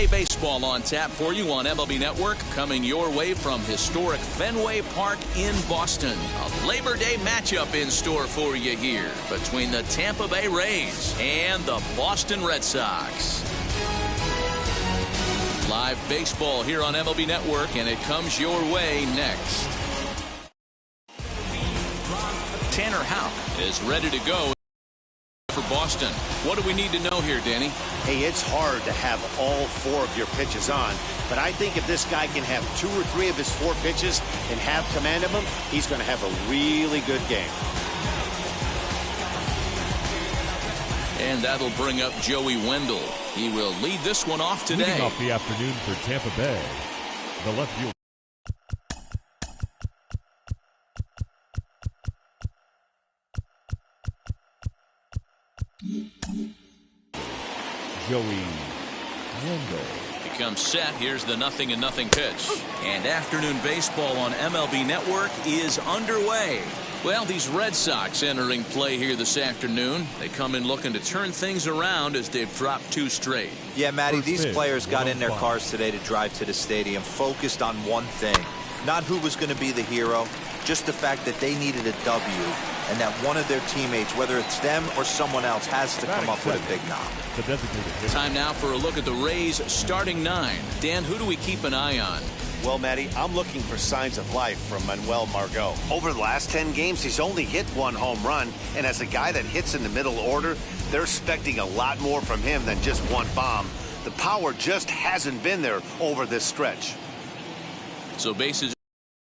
Day baseball on tap for you on MLB Network, coming your way from historic Fenway Park in Boston. A Labor Day matchup in store for you here between the Tampa Bay Rays and the Boston Red Sox. Live baseball here on MLB Network, and it comes your way next. Tanner Houck is ready to go for Boston. What do we need to know here, Danny? Hey, it's hard to have all 4 of your pitches on, but I think if this guy can have 2 or 3 of his 4 pitches and have command of them, he's going to have a really good game. And that'll bring up Joey Wendell. He will lead this one off today. Leading off the afternoon for Tampa Bay, the left field. Joey Wendell. He comes set. Here's the 0-0 pitch. And afternoon baseball on MLB Network is underway. Well, these Red Sox entering play here this afternoon. They come in looking to turn things around as they've dropped 2 straight. Yeah, Matty, these players got in their cars today to drive to the stadium, focused on one thing. Not who was going to be the hero, just the fact that they needed a W, and that one of their teammates, whether it's them or someone else, has to come up with a big knock. Time now for a look at the Rays starting 9. Dan, who do we keep an eye on? Well, Matty, I'm looking for signs of life from Manuel Margot. Over the last 10 games, he's only hit 1 home run, and as a guy that hits in the middle order, they're expecting a lot more from him than just 1 bomb. The power just hasn't been there over this stretch. So bases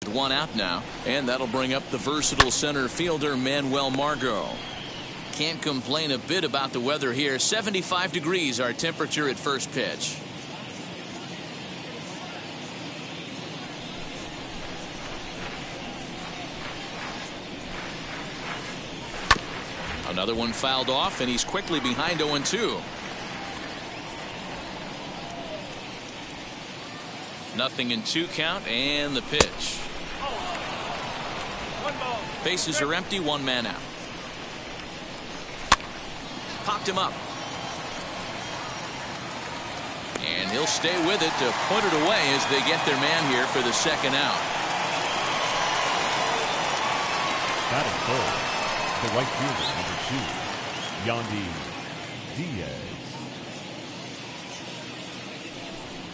with 1 out now, and that'll bring up the versatile center fielder Manuel Margot. Can't complain a bit about the weather here. 75 degrees our temperature at first pitch. Another one fouled off, and he's quickly behind 0-2. 0-2 count, and the pitch. Bases are empty, 1 man out. Popped him up. And he'll stay with it to put it away as they get their man here for the 2nd out. Batting third, the right fielder, number 2, Yandy Diaz.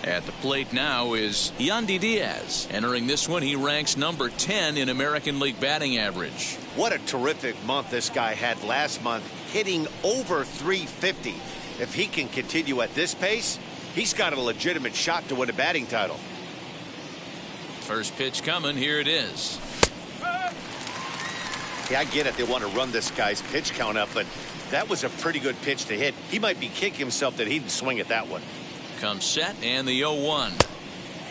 At the plate now is Yandy Diaz. Entering this one, he ranks number 10 in American League batting average. What a terrific month this guy had last month, hitting over 350. If he can continue at this pace, he's got a legitimate shot to win a batting title. First pitch coming. Here it is. Yeah, I get it. They want to run this guy's pitch count up, but that was a pretty good pitch to hit. He might be kicking himself that he didn't swing at that one. Comes set, and the 0-1.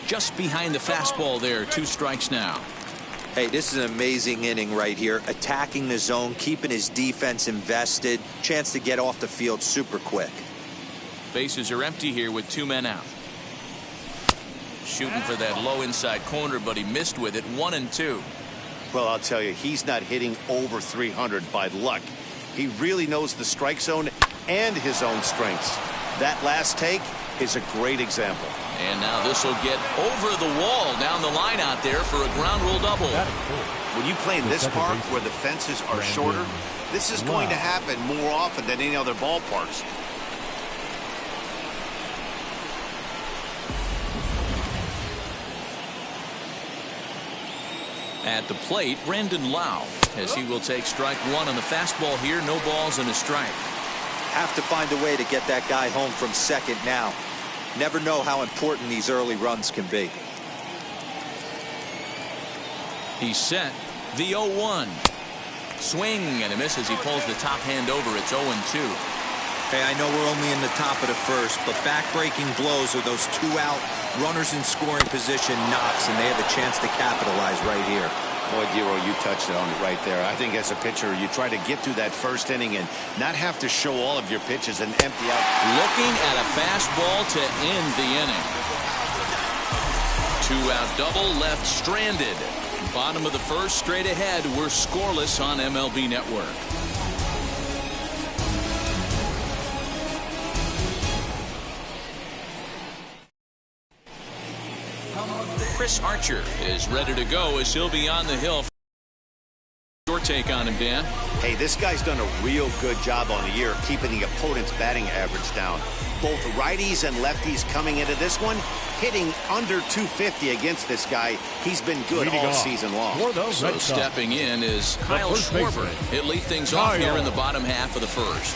Just behind the fastball there. 2 strikes now. Hey, this is an amazing inning right here. Attacking the zone, keeping his defense invested. Chance to get off the field super quick. Bases are empty here with 2 men out. Shooting for that low inside corner, but he missed with it. 1-2. Well, I'll tell you, he's not hitting over 300 by luck. He really knows the strike zone and his own strengths. That last take is a great example. And now this will get over the wall down the line out there for a ground rule double. When you play in this park where the fences are shorter, this is going to happen more often than any other ballparks. At the plate, Brandon Lau, as he will take strike 1 on the fastball here. No balls and a strike. Have to find a way to get that guy home from second now. Never know how important these early runs can be. He's set. The 0-1. Swing and a miss as he pulls the top hand over. It's 0-2. Hey, I know we're only in the top of the first, but back-breaking blows are those 2 out runners in scoring position knocks, and they have a chance to capitalize right here. Boy, Giro, you touched on it right there. I think as a pitcher, you try to get through that first inning and not have to show all of your pitches and empty out. Looking at a fastball to end the inning. 2-out double left stranded. Bottom of the first, straight ahead. We're scoreless on MLB Network. Chris Archer is ready to go as he'll be on the hill. Your take on him, Dan? Hey, this guy's done a real good job on the year keeping the opponent's batting average down. Both righties and lefties coming into this one, hitting under 250 against this guy. He's been good all season long. So stepping in is Kyle Schwarber. He'll lead things off here in the bottom half of the first.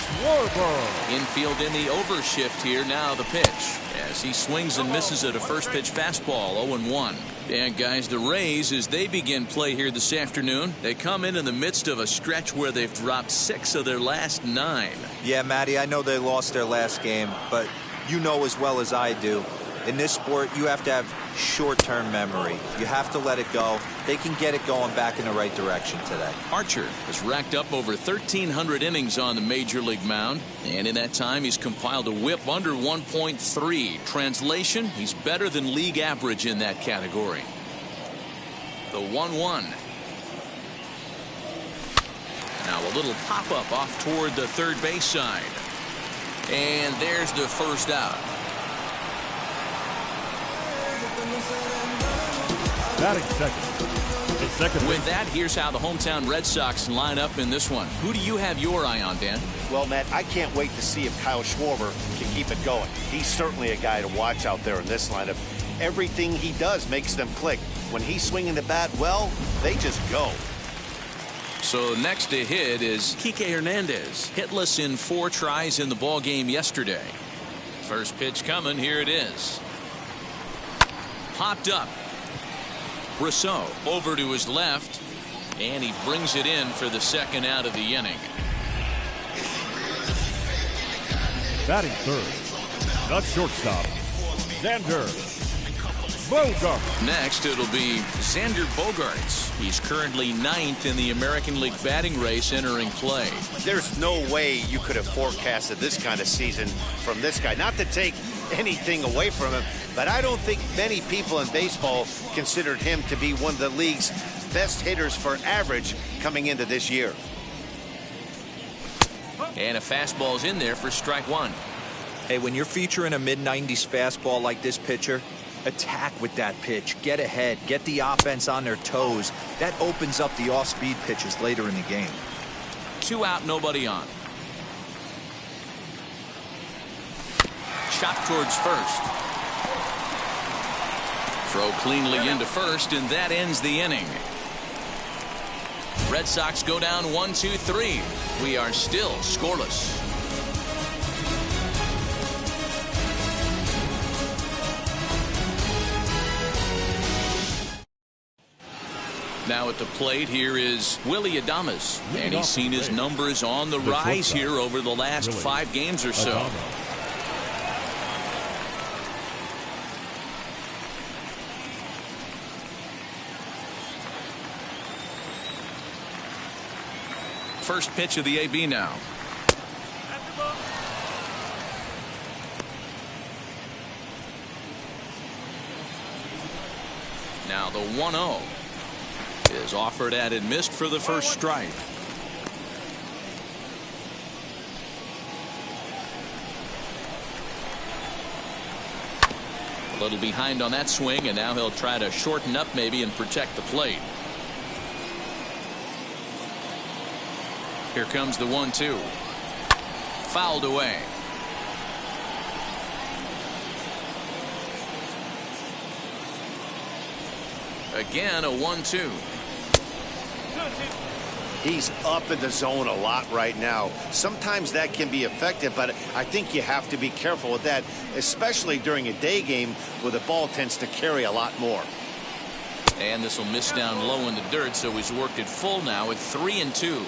Infield in the overshift here. Now the pitch as he swings and misses at a first pitch fastball. 0-1. And guys, the Rays, as they begin play here this afternoon, they come in the midst of a stretch where they've dropped 6 of their last 9. Yeah, Matty, I know they lost their last game, but you know as well as I do, in this sport, you have to have short-term memory. You have to let it go. They can get it going back in the right direction today. Archer has racked up over 1,300 innings on the major league mound, and in that time he's compiled a whip under 1.3. Translation, he's better than league average in that category. The 1-1. Now a little pop-up off toward the third base side. And there's the first out. Batting second. With that, here's how the hometown Red Sox line up in this one. Who do you have your eye on, Dan? Well, Matt, I can't wait to see if Kyle Schwarber can keep it going. He's certainly a guy to watch out there in this lineup. Everything he does makes them click. When he's swinging the bat well, they just go. So next to hit is Kike Hernandez. Hitless in 4 tries in the ball game yesterday. First pitch coming. Here it is. Popped up. Rousseau over to his left, and he brings it in for the second out of the inning. Batting third, the shortstop, Xander Bogaerts. Next, it'll be Xander Bogaerts. He's currently 9th in the American League batting race entering play. There's no way you could have forecasted this kind of season from this guy. Not to take anything away from him, but I don't think many people in baseball considered him to be one of the league's best hitters for average coming into this year. And a fastball's in there for strike 1. Hey, when you're featuring a mid-90s fastball like this pitcher, attack with that pitch. Get ahead. Get the offense on their toes. That opens up the off-speed pitches later in the game. 2 out, nobody on. Shot towards first. Throw cleanly into first, and that ends the inning. Red Sox go down 1-2-3. We are still scoreless. Now at the plate here is Willy Adames, and he's seen his numbers on the rise here over the last 5 games or so. First pitch of the AB now. Now the 1-0 is offered at and missed for the first strike. A little behind on that swing, and now he'll try to shorten up maybe and protect the plate. Here comes the 1-2. Fouled away. Again, a 1-2. He's up in the zone a lot right now. Sometimes that can be effective, but I think you have to be careful with that, especially during a day game where the ball tends to carry a lot more. And this will miss down low in the dirt, so he's worked it full now at 3-2.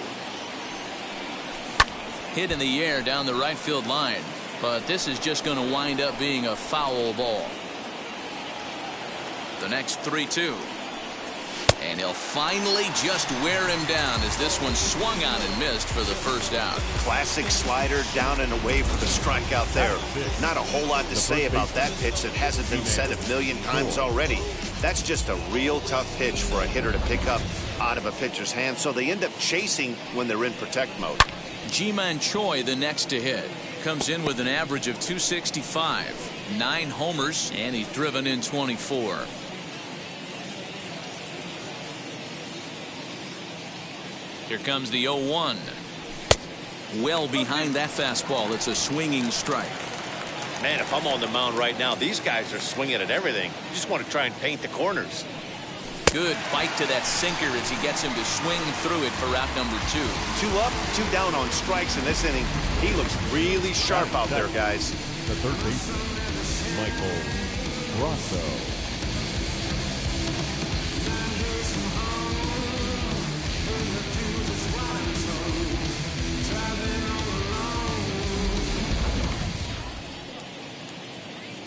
Hit in the air down the right field line, but this is just going to wind up being a foul ball. The next 3-2. And he'll finally just wear him down as this one swung on and missed for the first out. Classic slider down and away for the strikeout there. Not a whole lot to say about that pitch that hasn't been said a million times already. That's just a real tough pitch for a hitter to pick up out of a pitcher's hand, so they end up chasing when they're in protect mode. Ji-Man Choi, the next to hit, comes in with an average of 265, 9 homers, and he's driven in 24. Here comes the 0-1. Well behind that fastball. It's a swinging strike. Man, if I'm on the mound right now, these guys are swinging at everything. You just want to try and paint the corners. Good bite to that sinker as he gets him to swing through it for out number 2. 2 up, 2 down on strikes in this inning. He looks really sharp out there, guys. The third baseman, Michael Brasso.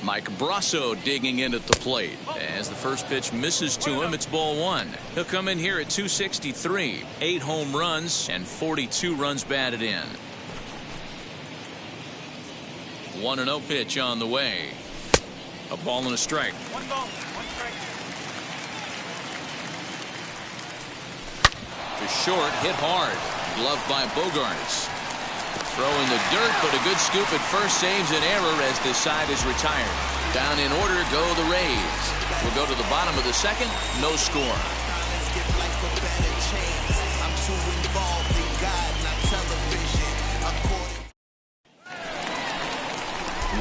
Mike Brasso digging in at the plate. As the first pitch misses to him, it's ball 1. He'll come in here at 263. 8 home runs and 42 runs batted in. 1-0 pitch on the way. A ball and a strike. 1 ball, 1 strike. To short, hit hard. Gloved by Bogarts. Throw in the dirt, but a good scoop at first saves an error as this side is retired. Down in order go the Rays. We'll go to the bottom of the second. No score.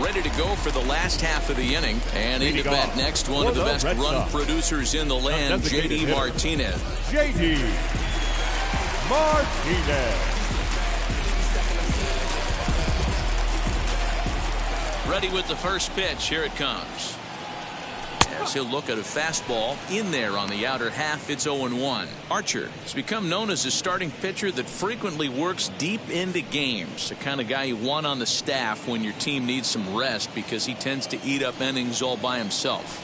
Ready to go for the last half of the inning. And into bat next, one of the best run producers in the land, J.D. Martinez. J.D. Martinez. Ready with the first pitch. Here it comes. As he'll look at a fastball in there on the outer half. It's 0-1. Archer has become known as a starting pitcher that frequently works deep into games. The kind of guy you want on the staff when your team needs some rest because he tends to eat up innings all by himself.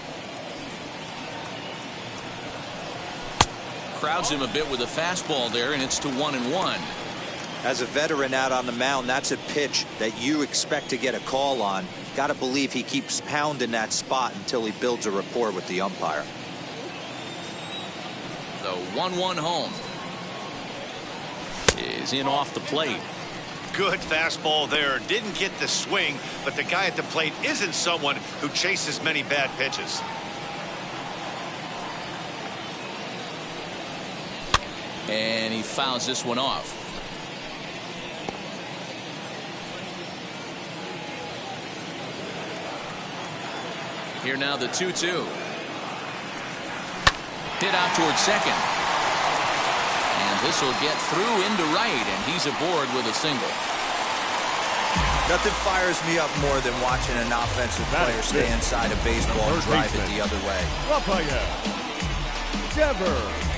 Crowds him a bit with a fastball there, and it's to 1-1. As a veteran out on the mound, that's a pitch that you expect to get a call on. Got to believe he keeps pounding that spot until he builds a rapport with the umpire. The 1-1 home is in off the plate. Good fastball there. Didn't get the swing, but the guy at the plate isn't someone who chases many bad pitches. And he fouls this one off. Here now the 2-2. Hit out towards second. And this will get through into right, and he's aboard with a single. Nothing fires me up more than watching an offensive player stay inside a baseball and drive it the other way. Raphael Devers.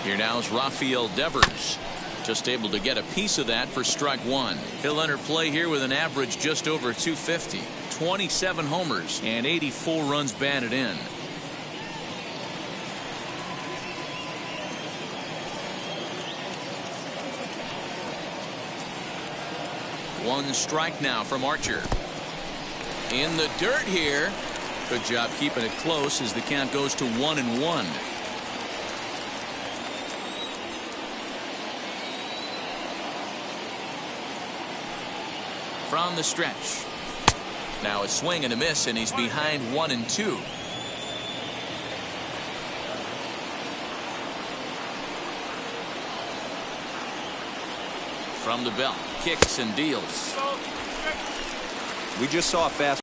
Here now is Raphael Devers. Just able to get a piece of that for strike 1. He'll enter play here with an average just over 250. 27 homers and 84 runs batted in. One strike now from Archer. In the dirt here. Good job keeping it close as the count goes to 1-1. From the stretch. Now a swing and a miss, and he's behind 1-2. From the belt, kicks and deals. We just saw a fast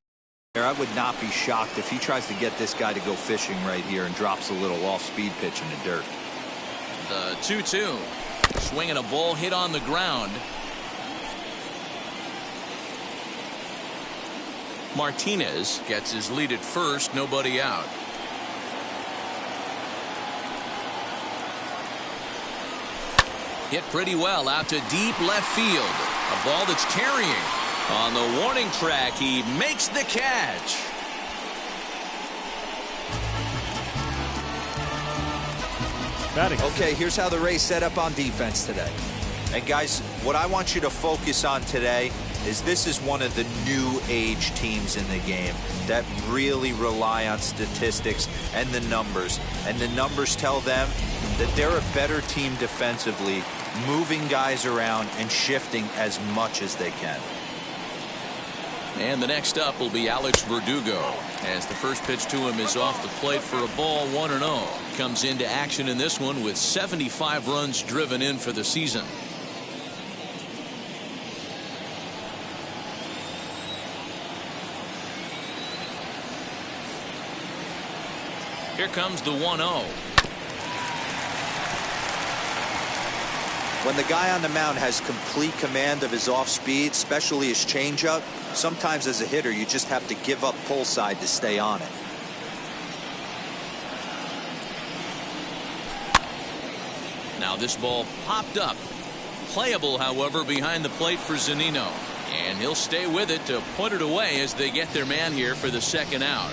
there. I would not be shocked if he tries to get this guy to go fishing right here and drops a little off-speed pitch in the dirt. The 2-2. Swinging a ball hit on the ground. Martinez gets his lead at first, nobody out. Hit pretty well out to deep left field. A ball that's carrying. On the warning track, he makes the catch. Okay, here's how the Rays set up on defense today. And guys, what I want you to focus on today is this is one of the new age teams in the game that really rely on statistics and the numbers. And the numbers tell them that they're a better team defensively, moving guys around and shifting as much as they can. And the next up will be Alex Verdugo, as the first pitch to him is off the plate for a ball, 1-0. Comes into action in this one with 75 runs driven in for the season. Here comes the 1-0. When the guy on the mound has complete command of his off speed, especially his changeup, sometimes as a hitter you just have to give up pull side to stay on it. Now this ball popped up. Playable, however, behind the plate for Zunino. And he'll stay with it to put it away as they get their man here for the second out.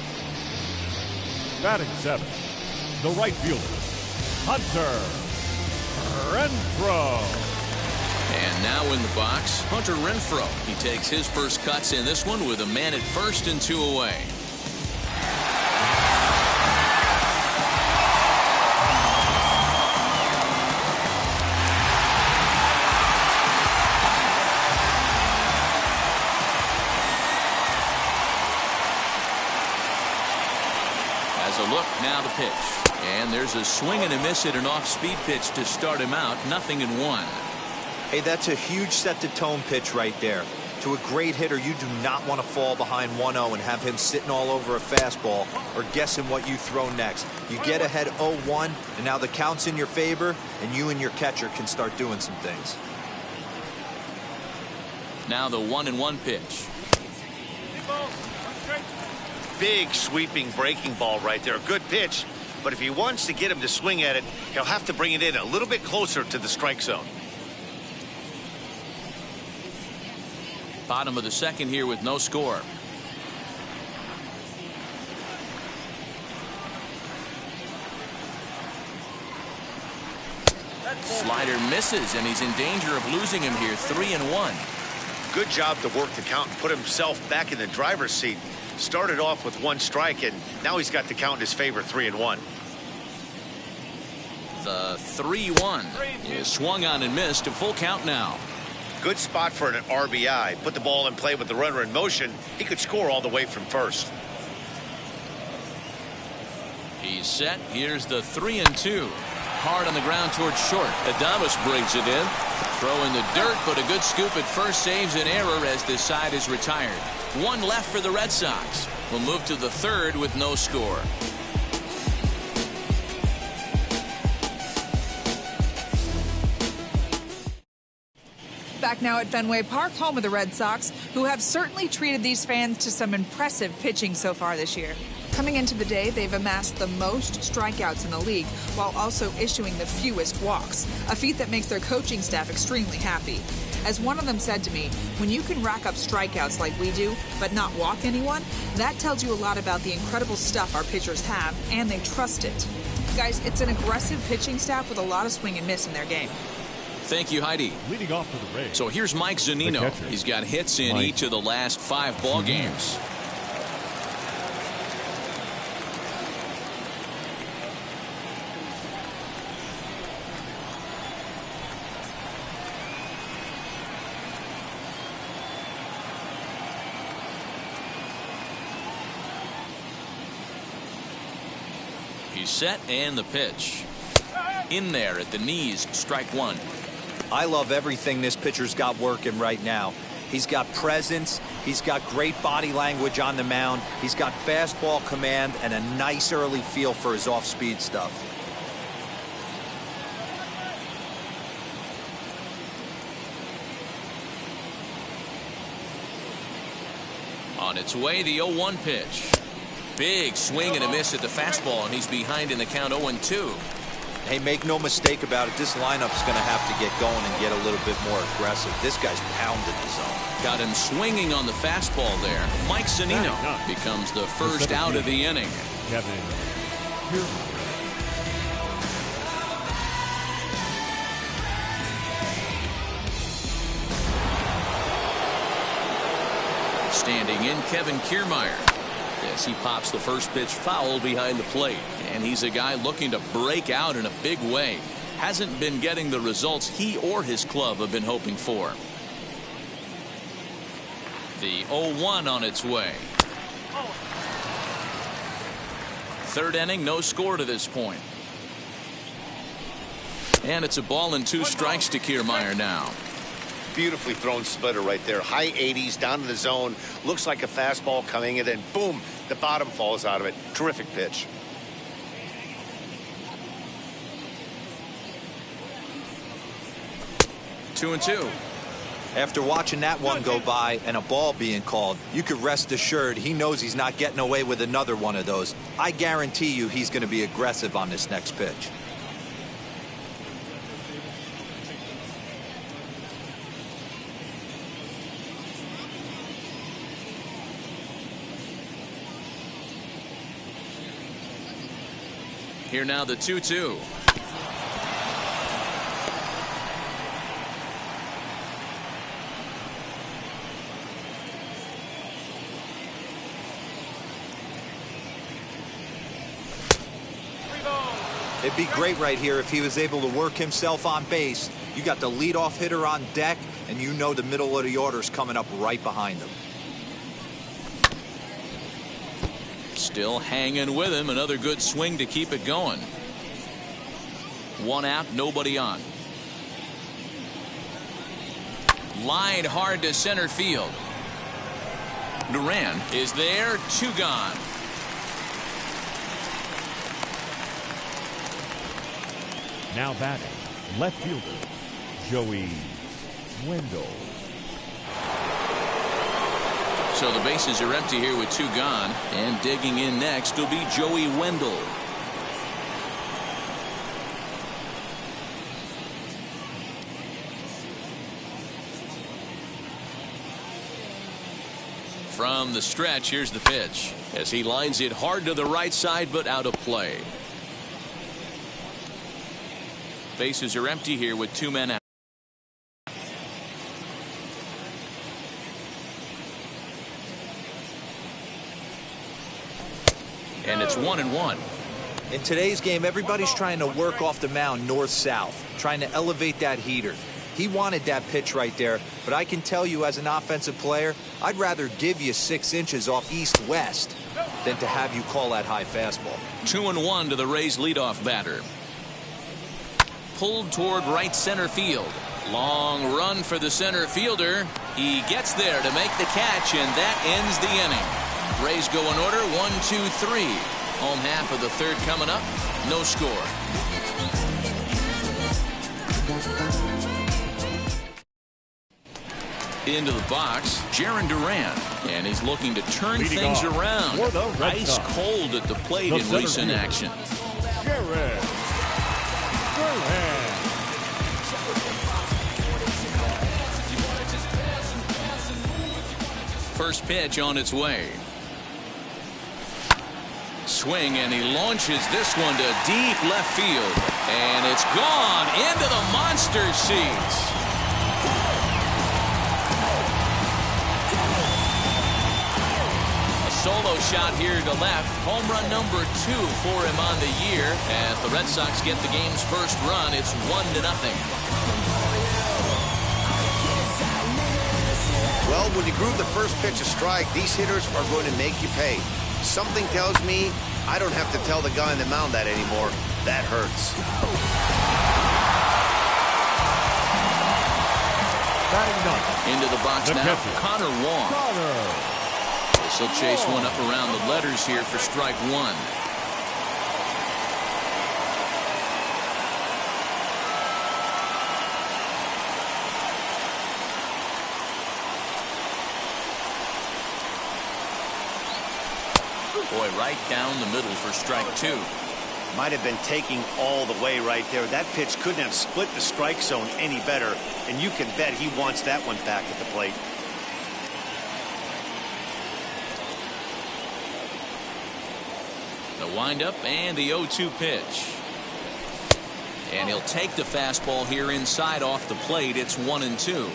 Batting seventh, the right fielder, Hunter Renfroe. And now in the box, Hunter Renfroe. He takes his first cuts in this one with a man at first and 2 away. As a look, now the pitch. And there's a swing and a miss at an off-speed pitch to start him out. 0-1. Hey, that's a huge set-the-tone pitch right there. To a great hitter, you do not want to fall behind 1-0 and have him sitting all over a fastball or guessing what you throw next. You get ahead 0-1, and now the count's in your favor, and you and your catcher can start doing some things. Now the 1-1 pitch. Big sweeping breaking ball right there. Good pitch. But if he wants to get him to swing at it, he'll have to bring it in a little bit closer to the strike zone. Bottom of the second here with no score. Slider misses, and he's in danger of losing him here. 3-1. Good job to work the count and put himself back in the driver's seat. Started off with 1 strike, and now he's got the count in his favor, 3-1. The 3-1 is swung on and missed. A full count now. Good spot for an RBI. Put the ball in play with the runner in motion. He could score all the way from first. He's set. Here's the 3-2. Hard on the ground towards short. Adames brings it in. Throw in the dirt, but a good scoop at first saves an error as this side is retired. 1 left for the Red Sox. We'll move to the third with no score. Back now at Fenway Park, home of the Red Sox, who have certainly treated these fans to some impressive pitching so far this year. Coming into the day, they've amassed the most strikeouts in the league while also issuing the fewest walks, a feat that makes their coaching staff extremely happy. As one of them said to me, when you can rack up strikeouts like we do, but not walk anyone, that tells you a lot about the incredible stuff our pitchers have, and they trust it. Guys, it's an aggressive pitching staff with a lot of swing and miss in their game. Thank you, Heidi. Leading off for the Rays. So here's Mike Zunino. He's got hits in each of the last 5 ball games. He's set, and the pitch. In there at the knees, strike 1. I love everything this pitcher's got working right now. He's got presence. He's got great body language on the mound. He's got fastball command and a nice early feel for his off-speed stuff. On its way, the 0-1 pitch. Big swing and a miss at the fastball, and he's behind in the count 0-2. Hey, make no mistake about it, this lineup's going to have to get going and get a little bit more aggressive. This guy's pounded the zone. Got him swinging on the fastball there. Mike Zunino becomes the first out of the inning. Kevin, here. Standing in, Kevin Kiermaier. as he pops the first pitch foul behind the plate. And he's a guy looking to break out in a big way. Hasn't been getting the results he or his club have been hoping for. The 0-1 on its way. Third inning, no score to this point. And it's a ball and 2 strikes to Kiermaier now. Beautifully thrown splitter right there. High 80s down to the zone. Looks like a fastball coming, and then boom, the bottom falls out of it. Terrific pitch. Two and two. After watching that one go by and a ball being called, you could rest assured he knows he's not getting away with another one of those. I guarantee you he's going to be aggressive on this next pitch. Here now the 2-2. It'd be great right here if he was able to work himself on base. You got the leadoff hitter on deck, and you know the middle of the order's coming up right behind him. Still hanging with him. Another good swing to keep it going. One out, nobody on. Line hard to center field. Duran is there, 2 gone. Now batting, left fielder, Joey Wendell. So the bases are empty here with 2 gone. And digging in next will be Joey Wendell. From the stretch, here's the pitch as he lines it hard to the right side, but out of play. Bases are empty here with 2 men out. And it's 1-1. In today's game, everybody's trying to work off the mound north-south, trying to elevate that heater. He wanted that pitch right there, but I can tell you as an offensive player, I'd rather give you 6 inches off east-west than to have you call that high fastball. 2-1 to the Rays leadoff batter. Pulled toward right center field. Long run for the center fielder. He gets there to make the catch, and that ends the inning. Rays go in order, 1-2-3. Home half of the third coming up. No score. Into the box, Jarren Duran, and he's looking to turn Leading things off around. for the Red Ice Sox, cold at the plate the in center recent fielder, action. Jarren Duran. First pitch on its way. Swing, and he launches this one to deep left field. And it's gone into the monster seats. A solo shot here to left. Home run number 2 for him on the year. As the Red Sox get the game's first run, it's 1-0. Well, when you groove the first pitch a strike, these hitters are going to make you pay. Something tells me I don't have to tell the guy on the mound that anymore. That hurts. Batting ninth, Into the box the now, catcher, Connor Wong. Connor. This will chase one up around the letters here for strike 1. Boy, right down the middle for strike 2. Might have been taking all the way right there. That pitch couldn't have split the strike zone any better, and you can bet he wants that one back at the plate. The windup and the 0-2 pitch. And he'll take the fastball here inside off the plate. It's 1-2.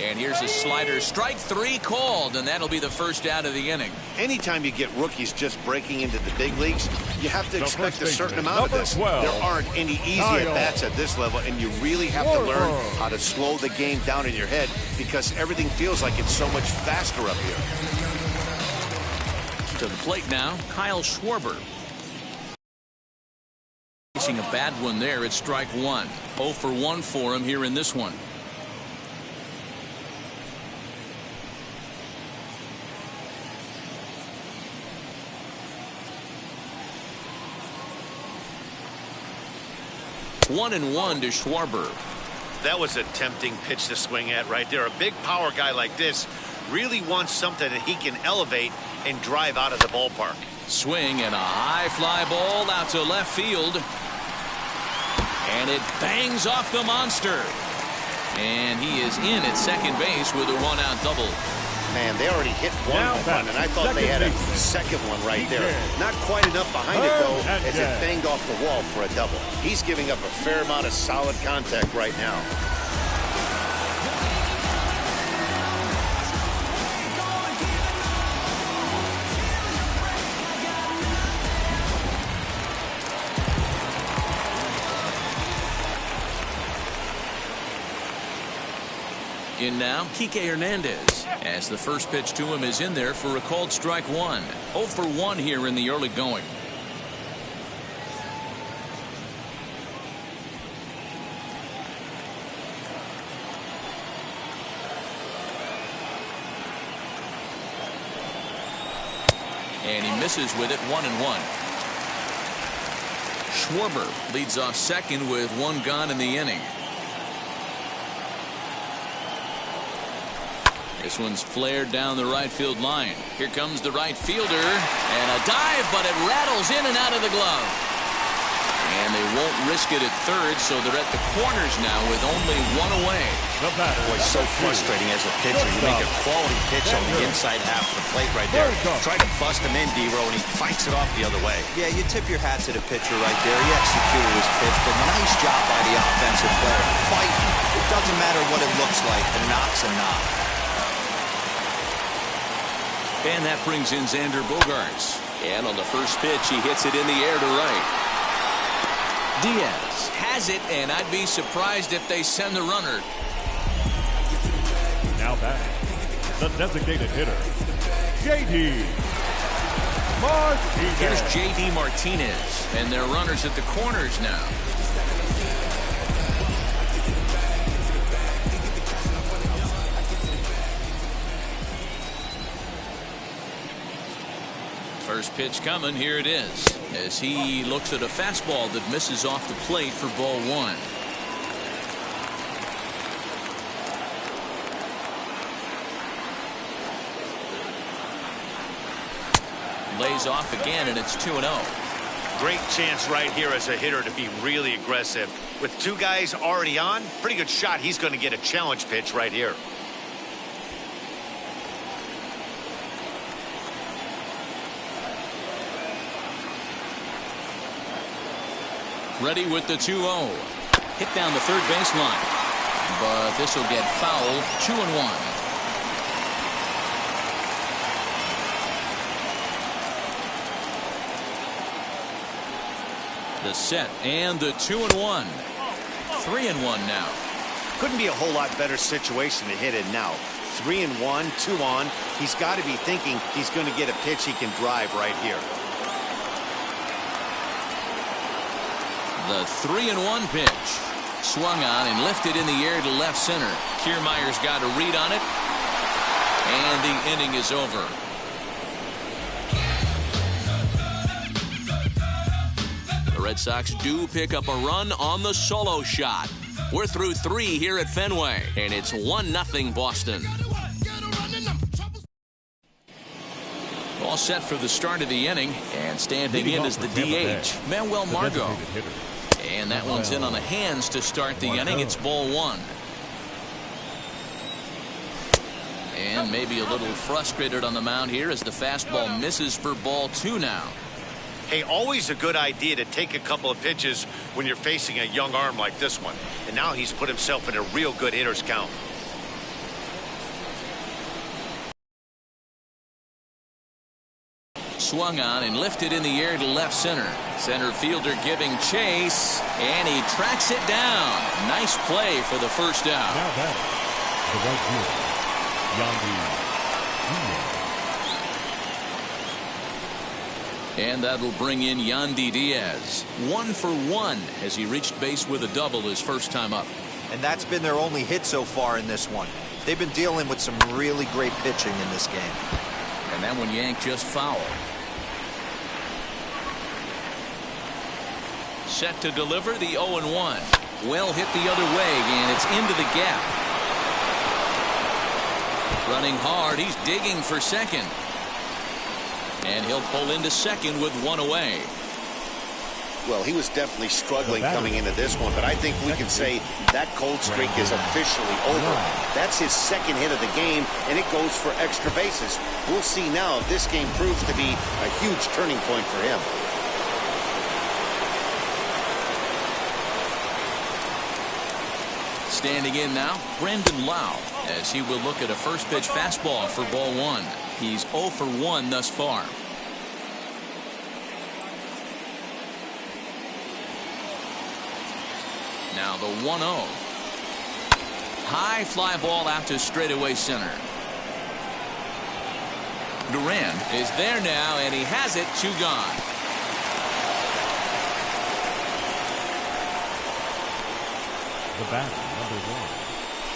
And here's a slider, strike 3 called, and that'll be the first out of the inning. Anytime you get rookies just breaking into the big leagues, you have to expect a certain amount of this. 12. There aren't any easy at-bats at this level, and you really have to learn how to slow the game down in your head because everything feels like it's so much faster up here. To the plate now, Kyle Schwarber. Facing a bad one there, it's strike 1. 0 for 1 for him here in this one. One and 1 to Schwarber. That was a tempting pitch to swing at right there. A big power guy like this really wants something that he can elevate and drive out of the ballpark. Swing and a high fly ball out to left field. And it bangs off the monster. And he is in at second base with a 1-out double. Man, they already hit one home run, and I thought they had a second one right there. Not quite enough behind it, though, as it banged off the wall for a double. He's giving up a fair amount of solid contact right now. In now, Kike Hernandez, as the first pitch to him is in there for a called strike 1. 0 for 1 here in the early going. And he misses with it, 1-1. Schwarber leads off second with 1 gone in the inning. This one's flared down the right field line. Here comes the right fielder. And a dive, but it rattles in and out of the glove. And they won't risk it at third, so they're at the corners now with only 1 away. Boy, so frustrating as a pitcher. You make a quality pitch on the inside half of the plate right there. Try to bust him in, D-Row, and he fights it off the other way. Yeah, you tip your hat to the pitcher right there. He executed his pitch, but nice job by the offensive player. Fighting. It doesn't matter what it looks like. A knock's a knock. And that brings in Xander Bogaerts. And on the first pitch, he hits it in the air to right. Diaz has it, and I'd be surprised if they send the runner. Now back, the designated hitter, J.D. Martinez. Here's J.D. Martinez, and their runners at the corners now. First pitch coming, here it is, as he looks at a fastball that misses off the plate for ball 1. Lays off again, and it's 2-0. Great chance right here as a hitter to be really aggressive. With 2 guys already on, pretty good shot. He's going to get a challenge pitch right here. Ready with the 2-0. Hit down the third baseline. But this will get fouled. 2-1. The set and the 2-1. 3-1 now. Couldn't be a whole lot better situation to hit in now. 3-1, 2 on. He's got to be thinking he's going to get a pitch he can drive right here. The 3-1 pitch. Swung on and lifted in the air to left center. Kiermaier's got a read on it. And the inning is over. The Red Sox do pick up a run on the solo shot. We're through 3 here at Fenway. And it's 1-0 Boston. All set for the start of the inning. And standing in is the DH, Manuel Margot. And that one's in on the hands to start the inning. It's ball 1. And maybe a little frustrated on the mound here as the fastball misses for ball 2 now. Hey, always a good idea to take a couple of pitches when you're facing a young arm like this one. And now he's put himself in a real good hitter's count. swung on and lifted in the air to left center. Center fielder giving chase, and he tracks it down. Nice play for the first out. Now batting, the right fielder, Yandy. And that'll bring in Yandy Diaz. 1 for 1 as he reached base with a double his first time up. And that's been their only hit so far in this one. They've been dealing with some really great pitching in this game. And that one yanked just foul. Set to deliver the 0-1. Well hit the other way, and it's into the gap. Running hard, he's digging for second. And he'll pull into second with one away. Well, he was definitely struggling coming into this one, but I think we can say that cold streak is officially over. That's his second hit of the game, and it goes for extra bases. We'll see now if this game proves to be a huge turning point for him. Standing in now, Brendan Lau, as he will look at a first pitch fastball for ball 1. He's 0 for 1 thus far. Now the 1-0. High fly ball out to straightaway center. Duran is there now, and he has it. 2 gone. The batter, number 1,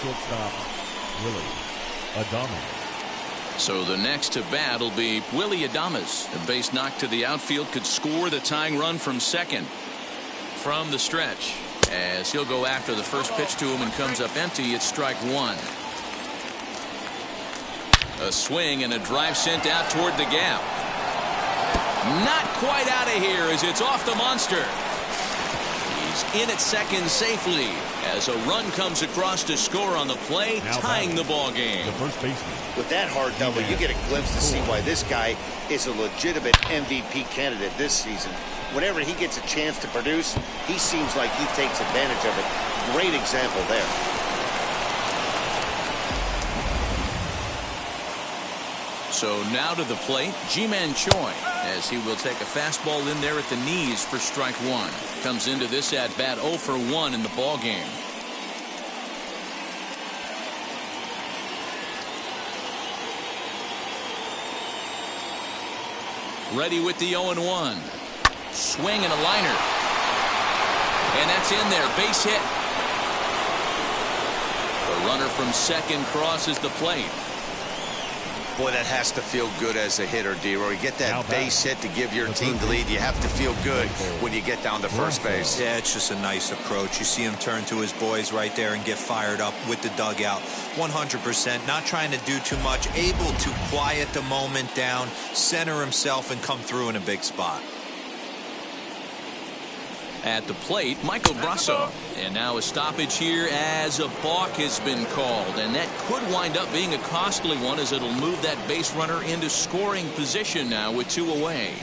shortstop, Willie Adames. So the next to bat will be Willie Adames. A base knock to the outfield could score the tying run from second. From the stretch, as he'll go after the first pitch to him and comes up empty, it's strike 1. A swing and a drive sent out toward the gap. Not quite out of here as it's off the monster. He's in at second safely as a run comes across to score on the play, tying the ball game. The first baseman. With that hard double, you get a glimpse to see why this guy is a legitimate MVP candidate this season. Whenever he gets a chance to produce, he seems like he takes advantage of it. Great example there. So now to the plate, Ji-Man Choi, as he will take a fastball in there at the knees for strike 1. Comes into this at bat 0 for 1 in the ball game. Ready with the 0-1. Swing and a liner. And that's in there. Base hit. The runner from second crosses the plate. Boy, that has to feel good as a hitter, D-Roy. You get that base hit to give your team the lead. You have to feel good when you get down to first base. Yeah, it's just a nice approach. You see him turn to his boys right there and get fired up with the dugout. 100%, not trying to do too much, able to quiet the moment down, center himself, and come through in a big spot. At the plate, Michael Brasso. And now a stoppage here as a balk has been called. And that could wind up being a costly one as it'll move that base runner into scoring position now with 2 away.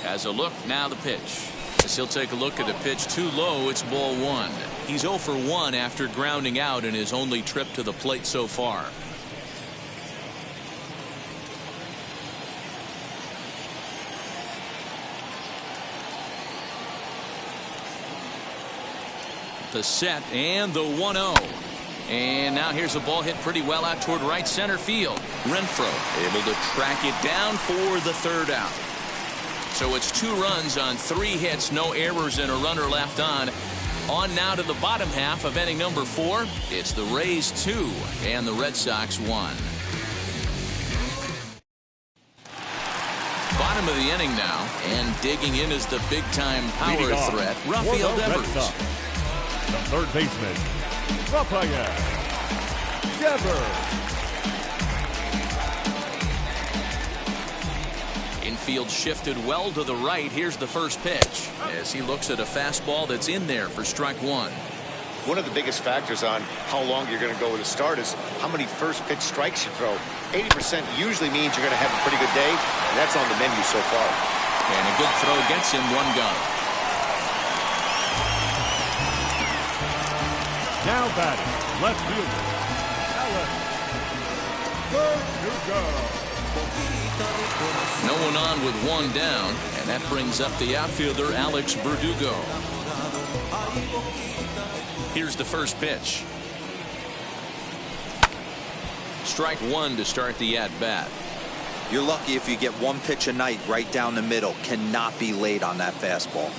Has a look, now the pitch. As he'll take a look at a pitch too low, it's ball 1. He's 0 for 1 after grounding out in his only trip to the plate so far. The set and the 1-0. And now here's a ball hit pretty well out toward right center field. Renfroe able to track it down for the third out. So it's 2 runs on 3 hits, no errors, and a runner left on. On now to the bottom half of inning number 4. It's the Rays 2 and the Red Sox 1. Bottom of the inning now, and digging in is the big-time power threat, Rafael Devers. The third baseman, Rafael Devers. Infield shifted well to the right. Here's the first pitch as he looks at a fastball that's in there for strike 1. One of the biggest factors on how long you're going to go with a start is how many first pitch strikes you throw. 80% usually means you're going to have a pretty good day, and that's on the menu so far. And a good throw gets him 1 gone. Now batting, left fielder, No one on with one down, and that brings up the outfielder Alex Verdugo. Here's the first pitch. Strike one to start the at-bat. You're lucky if you get one pitch a night right down the middle. Cannot be late on that fastball.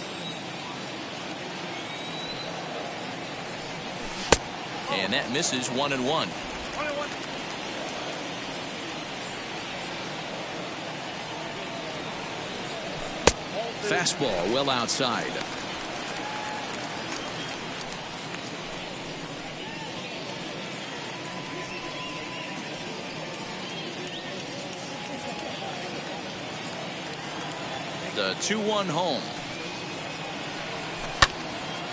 And that misses 1-1. Fastball well outside. The 2-1 home.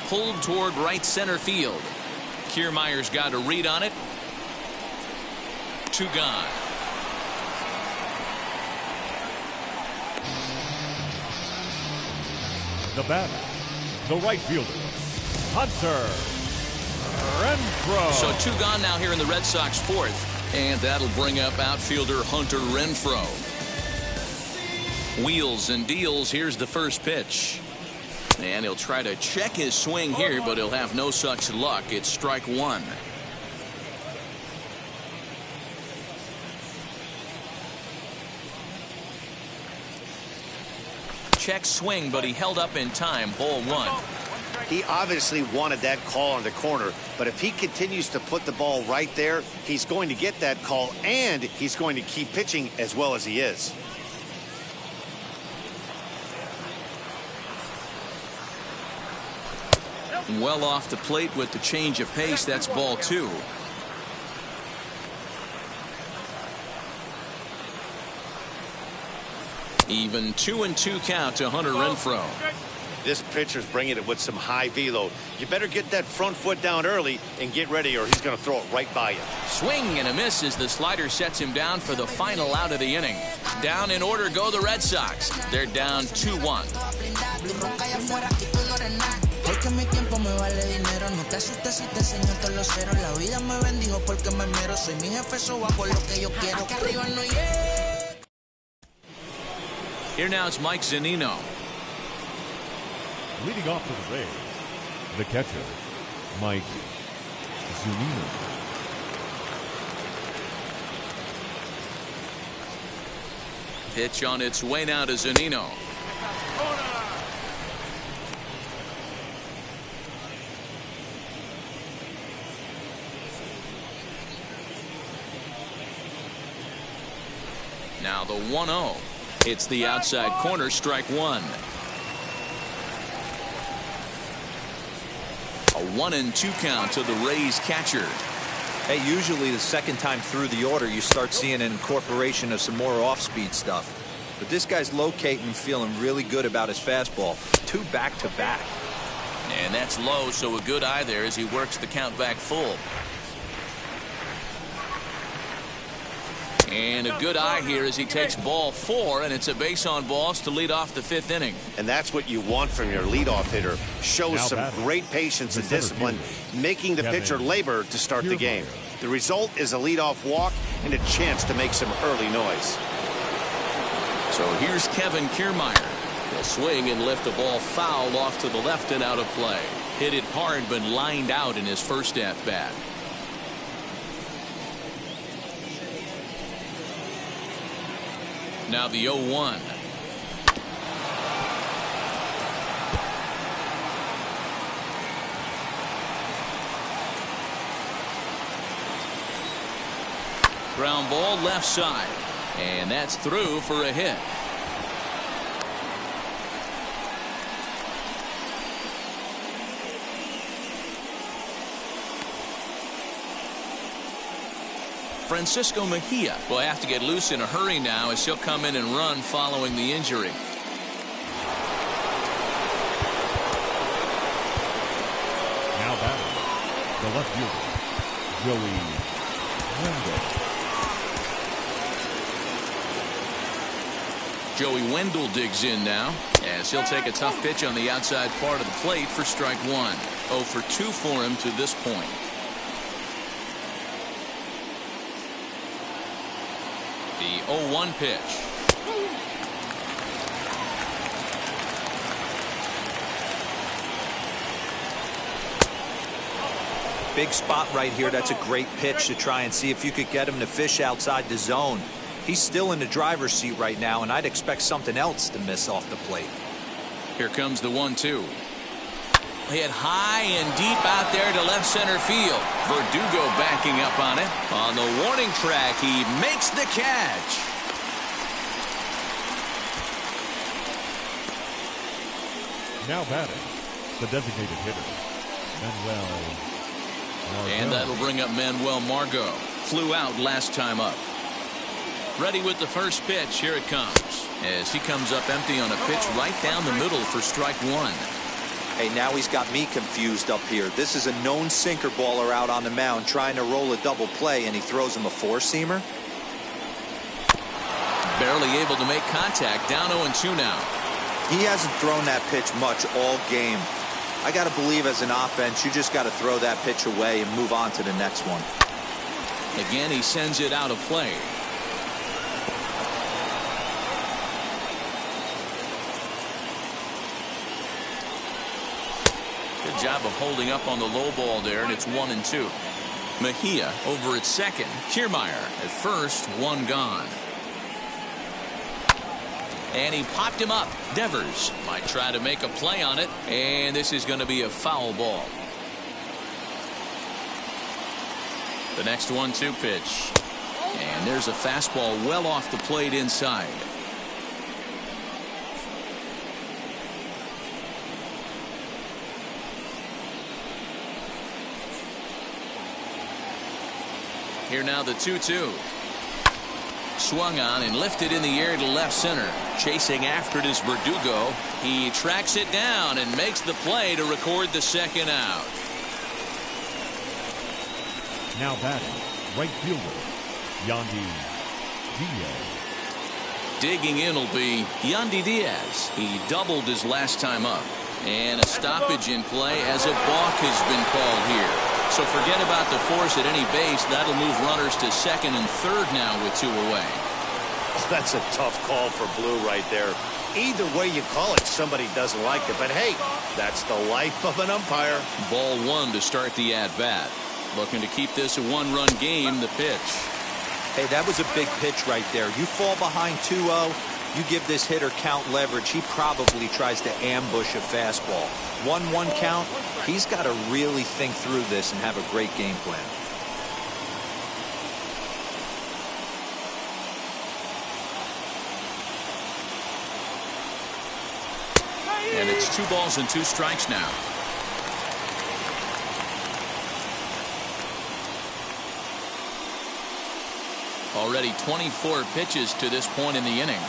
Pulled toward right center field. Kiermaier's got a read on it. 2 gone. The batter, the right fielder, Hunter Renfroe. So 2 gone now here in the Red Sox 4th, and that'll bring up outfielder Hunter Renfroe. Wheels and deals. Here's the first pitch, and he'll try to check his swing here, but he'll have no such luck. It's strike one. Check swing, but he held up in time. Ball one. He obviously wanted that call on the corner, but if he continues to put the ball right there, he's going to get that call, and he's going to keep pitching as well as he is. Well off the plate with the change of pace. That's ball two. Even 2-2 count to Hunter Renfroe. This pitcher's bringing it with some high velo. You better get that front foot down early and get ready, or he's going to throw it right by you. Swing and a miss as the slider sets him down for the final out of the inning. Down in order go the Red Sox. They're down 2-1. Porque mi tiempo me vale dinero, no te asustes si te enseño todos los ceros. La vida me bendijo porque me mero, soy mi jefe, so hago lo que yo quiero. Acá arriba no llego. Here now is Mike Zunino. Leading off for the Rays, the catcher, Mike Zunino. Pitch on its way now to Zunino. Now the 1-0. It's the outside corner, strike one. A 1-2 count to the Rays catcher. Hey, usually the second time through the order you start seeing an incorporation of some more off-speed stuff. But this guy's locating and feeling really good about his fastball. 2 back-to-back. And that's low, so a good eye there as he works the count back full. And a good eye here as he takes ball 4, and it's a base on balls to lead off the 5th inning. And that's what you want from your leadoff hitter. Shows some great patience and discipline, making the pitcher labor to start the game. The result is a leadoff walk and a chance to make some early noise. So here's Kevin Kiermaier. He'll swing and lift the ball foul off to the left and out of play. Hit it hard, but lined out in his first at-bat. Now the 0-1. Ground ball left side, and that's through for a hit. Francisco Mejia will have to get loose in a hurry now as he'll come in and run following the injury. Now batting, the left fielder, Joey Wendell. Joey Wendell digs in now as he'll take a tough pitch on the outside part of the plate for strike one. 0 for 2 for him to this point. The 0-1 pitch. Big spot right here. That's a great pitch to try and see if you could get him to fish outside the zone. He's still in the driver's seat right now, and I'd expect something else to miss off the plate. Here comes the 1-2. Hit high and deep out there to left center field. Verdugo backing up on it. On the warning track, he makes the catch. Now batting, the designated hitter, Manuel Margot. And that'll bring up Manuel Margot. Flew out last time up. Ready with the first pitch. Here it comes. As he comes up empty on a pitch right down the middle for strike one. Hey, now he's got me confused up here. This is a known sinker baller out on the mound trying to roll a double play, and he throws him a four-seamer. Barely able to make contact. Down 0-2 now. He hasn't thrown that pitch much all game. I got to believe as an offense, you just got to throw that pitch away and move on to the next one. Again, he sends it out of play. Good job of holding up on the low ball there, and it's 1-2. Mejia over at second. Kiermaier at first, one gone. And he popped him up. Devers might try to make a play on it, and this is going to be a foul ball. The next 1-2 pitch. And there's a fastball well off the plate inside. Here now the 2-2. Swung on and lifted in the air to left center. Chasing after it is Verdugo. He tracks it down and makes the play to record the second out. Now batting, right fielder, Yandy Diaz. Digging in will be Yandy Diaz. He doubled his last time up. And a stoppage in play as a balk has been called here. So forget about the force at any base. That'll move runners to second and third now with two away. Oh, that's a tough call for Blue right there. Either way you call it, somebody doesn't like it. But hey, that's the life of an umpire. Ball one to start the at-bat. Looking to keep this a one-run game. The pitch. Hey, that was a big pitch right there. You fall behind 2-0. You give this hitter count leverage, he probably tries to ambush a fastball. 1-1 count, he's got to really think through this and have a great game plan. And it's 2 balls and 2 strikes now. Already 24 pitches to this point in the inning.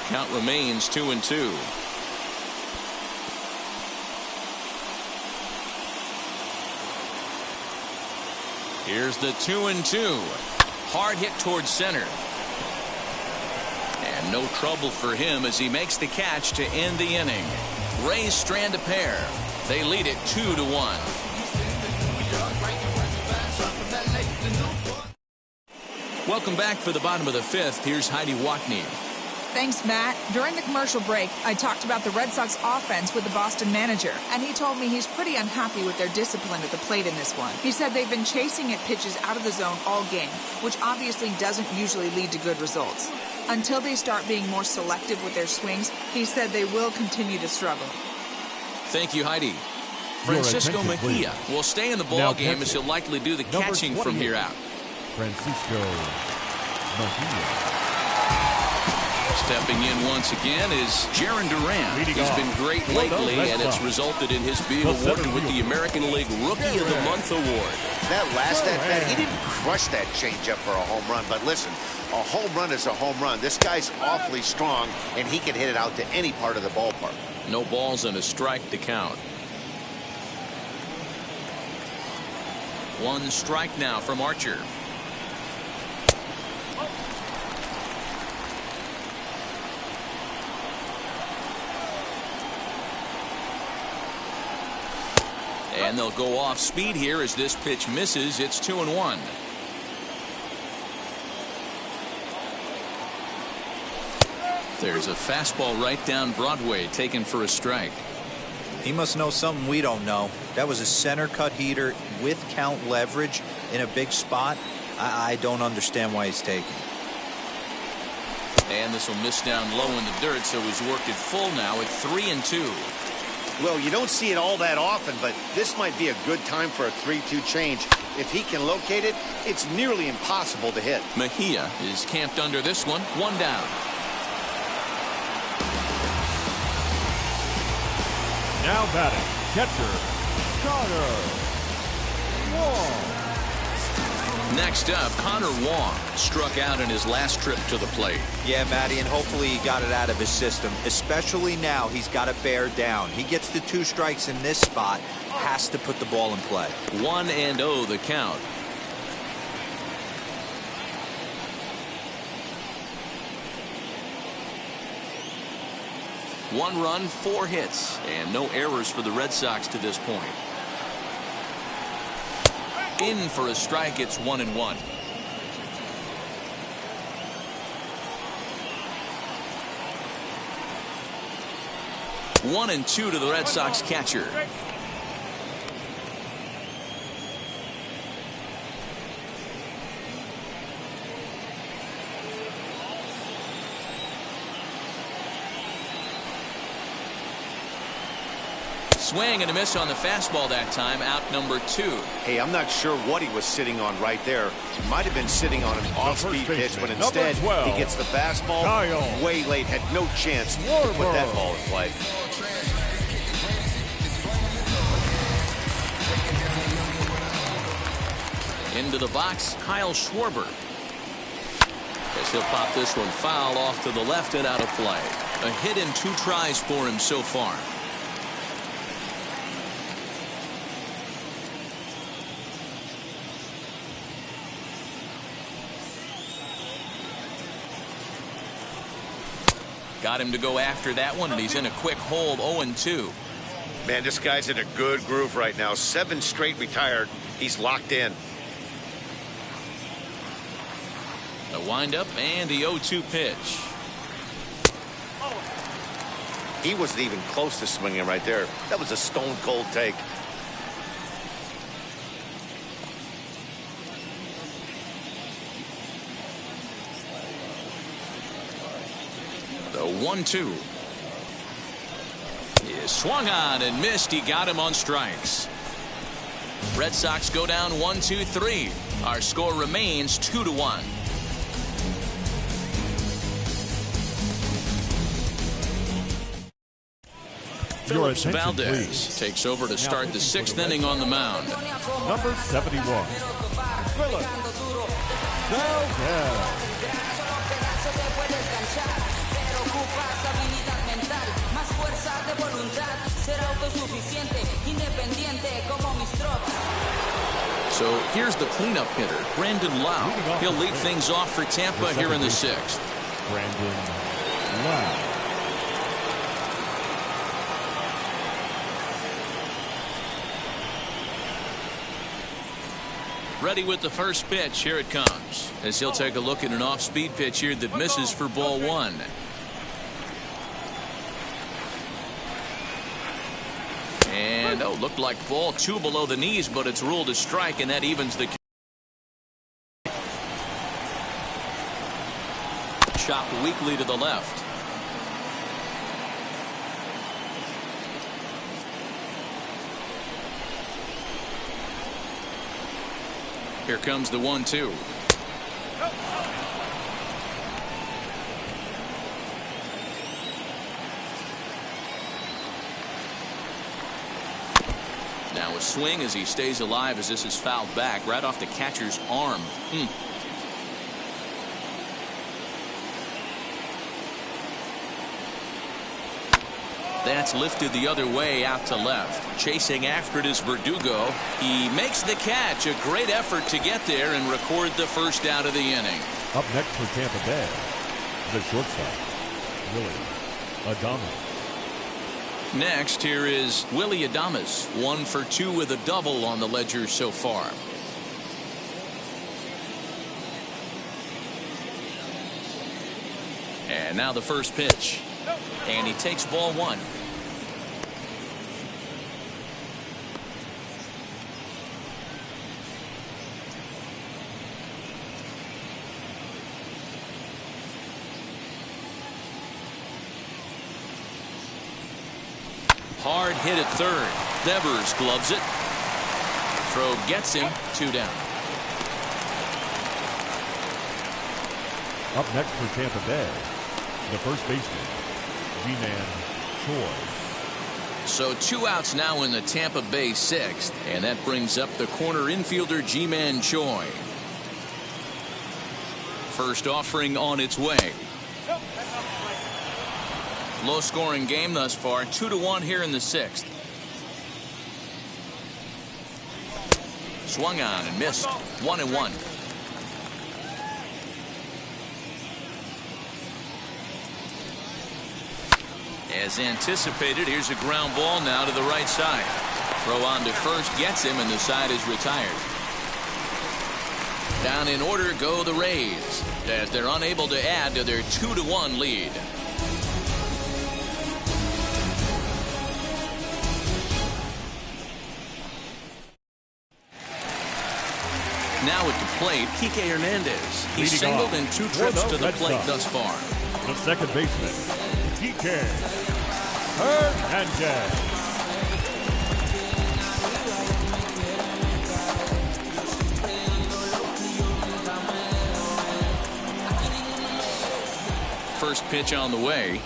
Count remains 2-2. Here's the 2-2. Hard hit towards center. And no trouble for him as he makes the catch to end the inning. Rays strand a pair. They lead it 2-1. Welcome back for the bottom of the 5th. Here's Heidi Watney. Thanks, Matt. During the commercial break, I talked about the Red Sox offense with the Boston manager, and he told me he's pretty unhappy with their discipline at the plate in this one. He said they've been chasing at pitches out of the zone all game, which obviously doesn't usually lead to good results. Until they start being more selective with their swings, he said they will continue to struggle. Thank you, Heidi. Francisco Mejia will stay in the ball game as he'll likely do the catching from here out. Francisco Mejia. Stepping in once again is Jarren Duran. He's been great lately, and it's resulted in his being awarded with the American League Rookie of the Month award. That last at-bat, he didn't crush that changeup for a home run. But listen, a home run is a home run. This guy's awfully strong, and he can hit it out to any part of the ballpark. No balls and a strike to count. 1 strike now from Archer. And they'll go off speed here as this pitch misses. It's 2-1. There's a fastball right down Broadway taken for a strike. He must know something we don't know. That was a center cut heater with count leverage in a big spot. I don't understand why he's taking. And this will miss down low in the dirt, so he's worked it full now at 3-2. Well, you don't see it all that often, but this might be a good time for a 3-2 change. If he can locate it, it's nearly impossible to hit. Mejia is camped under this one. One down. Now batting, catcher, Connor Wong. Next up, Connor Wong struck out in his last trip to the plate. Yeah, Matty, and hopefully he got it out of his system. Especially now, he's got to bear down. He gets the 2 strikes in this spot, has to put the ball in play. 1-0 the count. One run, 4 hits, and no errors for the Red Sox to this point. In for a strike, it's 1-1. 1-2 to the Red Sox catcher. Swing and a miss on the fastball that time. Out number 2. Hey, I'm not sure what he was sitting on right there. He might have been sitting on an off-speed pitch, but instead he gets the fastball way late. Had no chance to put that ball in play. Into the box, Kyle Schwarber. As he'll pop this one foul off to the left and out of play. A hit in 2 tries for him so far. Got him to go after that one, and he's in a quick hold. 0-2. Man, this guy's in a good groove right now. 7 straight retired. He's locked in. The windup and the 0-2 pitch. He wasn't even close to swinging right there. That was a stone-cold take. The 1-2 is swung on and missed. He got him on strikes. Red Sox go down 1-2-3. Our score remains 2-1. Phillips Valdez takes over to start the 6th inning on the mound. Number 71, Phillips Valdez. So here's the cleanup hitter, Brandon Lau. He'll lead things off for Tampa here in the 6th. Brandon Lau. Ready with the first pitch. Here it comes. As he'll take a look at an off-speed pitch here that misses for ball 1. And looked like ball 2 below the knees, but it's ruled a strike, and that evens the. Chopped weakly to the left. Here comes the 1-2. Now a swing as he stays alive as this is fouled back right off the catcher's arm. That's lifted the other way out to left. Chasing after it is Verdugo. He makes the catch. A great effort to get there and record the first out of the inning. Up next for Tampa Bay, the shortstop, Willie Adames. Next, here is Willie Adames. 1 for 2 with a double on the ledger so far. And now the first pitch. And he takes ball one. Hard hit at third. Devers gloves it. Throw gets him. 2 down. Up next for Tampa Bay, the first baseman, G-Man Choi. So 2 outs now in the Tampa Bay 6th, and that brings up the corner infielder G-Man Choi. First offering on its way. Low scoring game thus far, 2-1 here in the 6th. Swung on and missed. 1-1. As anticipated, here's a ground ball now to the right side. Throw on to first gets him, and the side is retired. Down in order go the Rays, as they're unable to add to their 2-1 lead. Now at the plate, Kike Hernandez. He singled in 2 trips to the plate thus far. The second baseman, Kike Hernandez. First pitch on the way.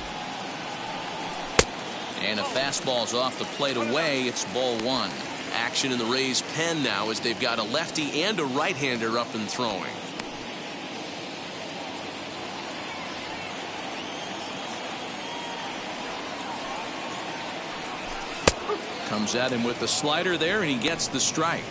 And a fastball's off the plate away. It's ball 1. Action in the Rays' pen now as they've got a lefty and a right-hander up and throwing. Comes at him with the slider there, and he gets the strike.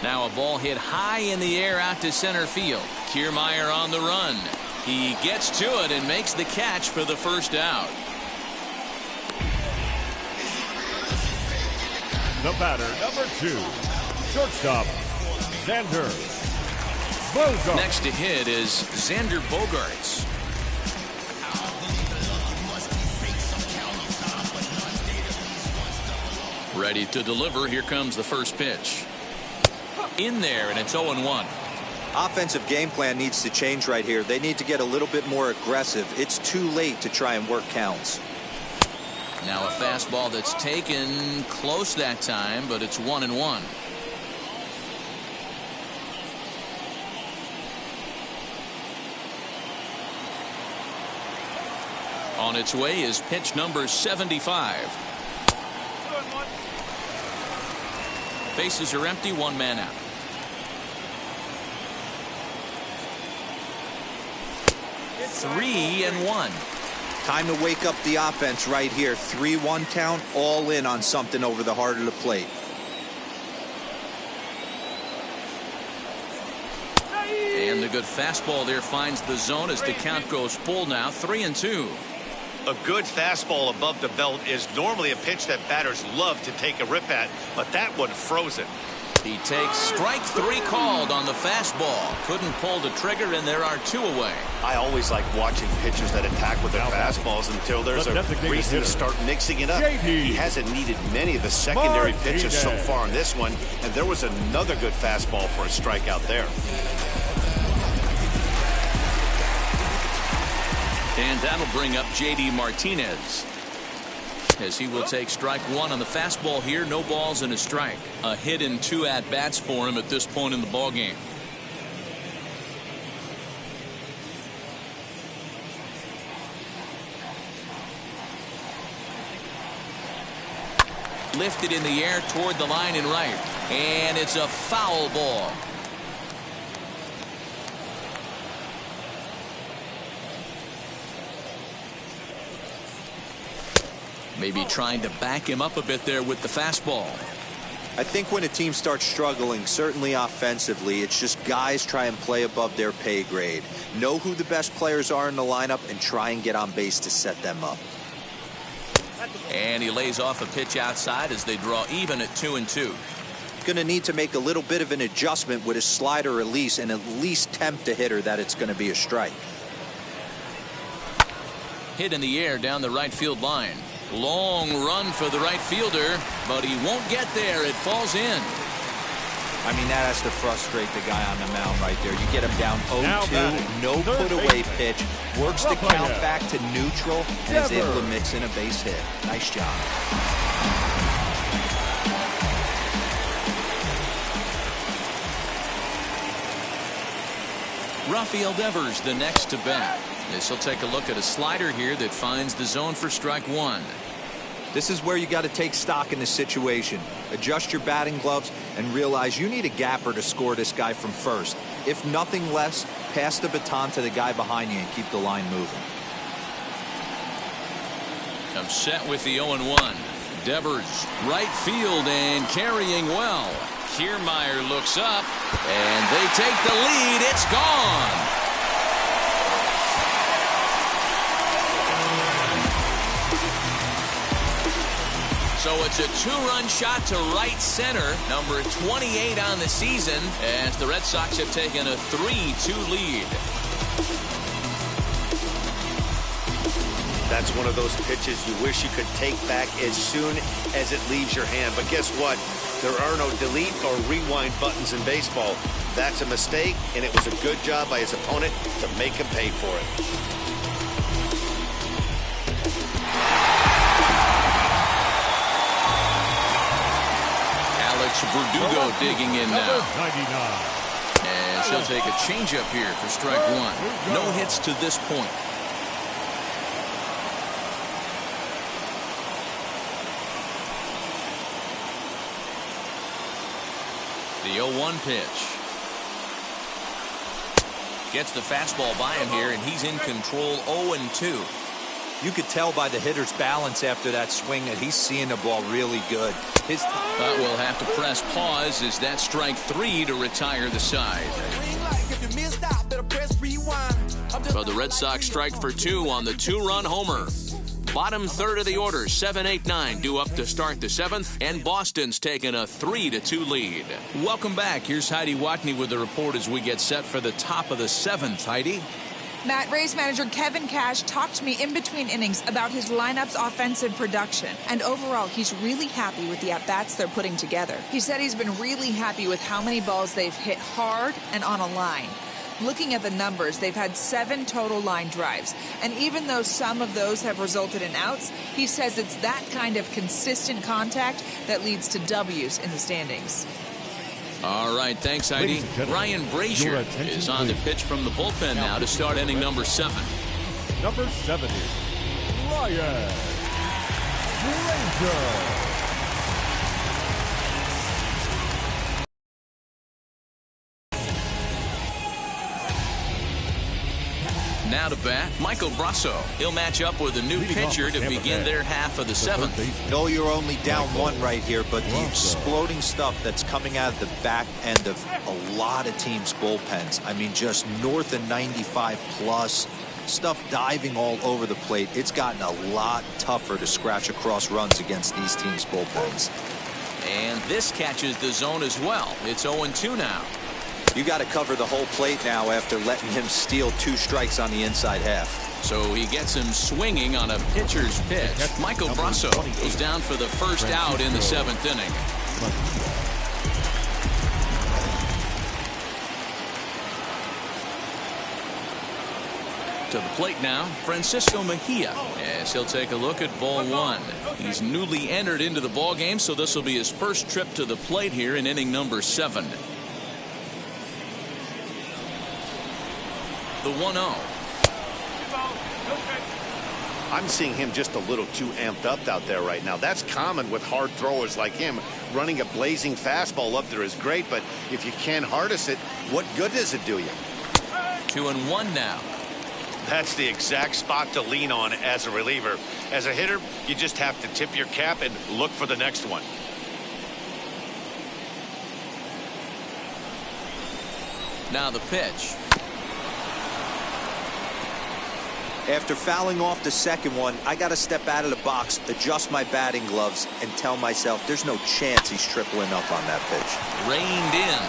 Now a ball hit high in the air out to center field. Kiermaier on the run. He gets to it and makes the catch for the first out. The batter, number 2, shortstop, Xander Bogaerts. Next to hit is Xander Bogaerts. Ready to deliver. Here comes the first pitch. In there, and it's 0-1. Offensive game plan needs to change right here. They need to get a little bit more aggressive. It's too late to try and work counts. Now a fastball that's taken close that time, but it's 1-1. On its way is pitch number 75. Bases are empty, 1 man out. It's 3-1. Time to wake up the offense right here. 3-1 count, all in on something over the heart of the plate. And the good fastball there finds the zone as the count goes full now. 3-2. A good fastball above the belt is normally a pitch that batters love to take a rip at, but that one frozen. He takes strike 3 called on the fastball. Couldn't pull the trigger, and there are 2 away. I always like watching pitchers that attack with their fastballs until there's a reason to start mixing it up. He hasn't needed many of the secondary pitches so far in this one, and there was another good fastball for a strikeout there. And that'll bring up J.D. Martinez, as he will take strike 1 on the fastball here. No balls and a strike. A hit in 2 at-bats for him at this point in the ballgame. Lifted in the air toward the line and right. And it's a foul ball. Maybe trying to back him up a bit there with the fastball. I think when a team starts struggling, certainly offensively, it's just guys try and play above their pay grade. Know who the best players are in the lineup and try and get on base to set them up. And he lays off a pitch outside as they draw even at 2-2. Going to need to make a little bit of an adjustment with his slider release and at least tempt the hitter that it's going to be a strike. Hit in the air down the right field line. Long run for the right fielder, but he won't get there. It falls in. I mean, that has to frustrate the guy on the mound right there. You get him down 0-2, no put-away pitch, works the count back to neutral, and is able to mix in a base hit. Nice job. Rafael Devers the next to bat. This will take a look at a slider here that finds the zone for strike one. This is where you got to take stock in this situation. Adjust your batting gloves and realize you need a gapper to score this guy from first. If nothing less, pass the baton to the guy behind you and keep the line moving. Comes set with the 0-1. Devers, right field and carrying well. Kiermaier looks up, and they take the lead. It's gone. So it's a two-run shot to right center, number 28 on the season, as the Red Sox have taken a 3-2 lead. That's one of those pitches you wish you could take back as soon as it leaves your hand. But guess what? There are no delete or rewind buttons in baseball. That's a mistake, and it was a good job by his opponent to make him pay for it. Verdugo digging in now. 99. And she'll take a changeup here for strike one. No hits to this point. The 0-1 pitch. Gets the fastball by him here, and he's in control. 0-2. You could tell by the hitter's balance after that swing that he's seeing the ball really good. But we'll have to press pause as that strike three to retire the side. So the Red Sox strike for two on the two-run homer. Bottom third of the order, 7-8-9 due up to start the seventh, and Boston's taken a 3-2 lead. Welcome back. Here's Heidi Watney with the report as we get set for the top of the seventh. Heidi? Matt, Rays manager Kevin Cash talked to me in between innings about his lineup's offensive production. And overall, he's really happy with the at-bats they're putting together. He said he's been really happy with how many balls they've hit hard and on a line. Looking at the numbers, they've had 7 total line drives. And even though some of those have resulted in outs, he says it's that kind of consistent contact that leads to W's in the standings. All right, thanks, Heidi. Ryan Brazier is on the pitch from the bullpen now to start inning number 7. Number 7 is Ryan Brazier. Now to bat, Michael Brasso. He'll match up with a new pitcher to begin their half of the seventh. No, you're only down 1 right here, but the exploding stuff that's coming out of the back end of a lot of teams' bullpens. I mean, just north of 95 plus, stuff diving all over the plate. It's gotten a lot tougher to scratch across runs against these teams' bullpens. And this catches the zone as well. It's 0-2 now. You got to cover the whole plate now after letting him steal 2 strikes on the inside half. So he gets him swinging on a pitcher's pitch. Michael Brasso goes down for the first out in the 7th inning. To the plate now, Francisco Mejia, as he'll take a look at ball 1. He's newly entered into the ball game, so this will be his first trip to the plate here in inning number 7. The 1-0. I'm seeing him just a little too amped up out there right now. That's common with hard throwers like him. Running a blazing fastball up there is great, but if you can't harness it, what good does it do you? 2-1 now. That's the exact spot to lean on as a reliever. As a hitter, you just have to tip your cap and look for the next one. Now the pitch. After fouling off the second one, I got to step out of the box, adjust my batting gloves, and tell myself there's no chance he's tripling up on that pitch. Reined in,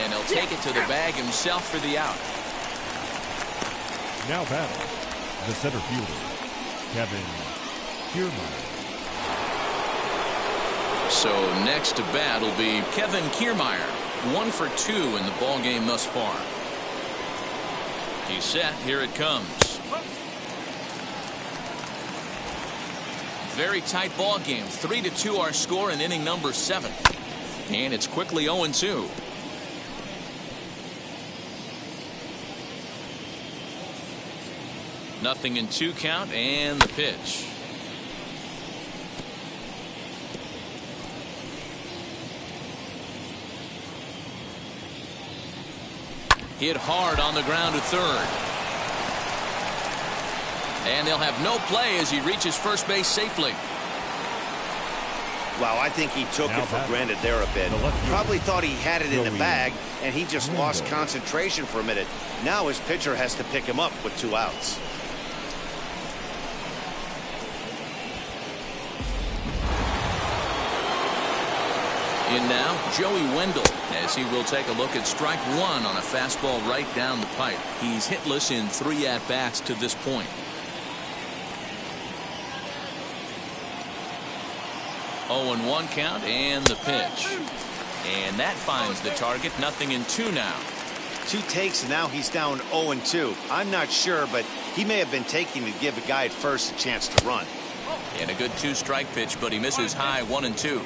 and he'll take it to the bag himself for the out. Now batting, the center fielder, Kevin Kiermaier. So next to bat will be Kevin Kiermaier. 1 for 2 in the ball game thus far. He's set. Here it comes. Very tight ball game. 3-2 our score in inning number 7. And it's quickly 0-2. Nothing in 2 count and the pitch. Hit hard on the ground to third. And they'll have no play as he reaches first base safely. Wow, I think he took it for granted there a bit. Probably thought he had it in the bag, and he just lost concentration for a minute. Now his pitcher has to pick him up with 2 outs. In now, Joey Wendell, as he will take a look at strike 1 on a fastball right down the pipe. He's hitless in 3 at-bats to this point. 0-1 count and the pitch. And that finds the target. Nothing in 2 now. 2 takes, and now he's down 0-2. I'm not sure, but he may have been taking to give a guy at first a chance to run. And a good 2-strike pitch, but he misses high 1-2.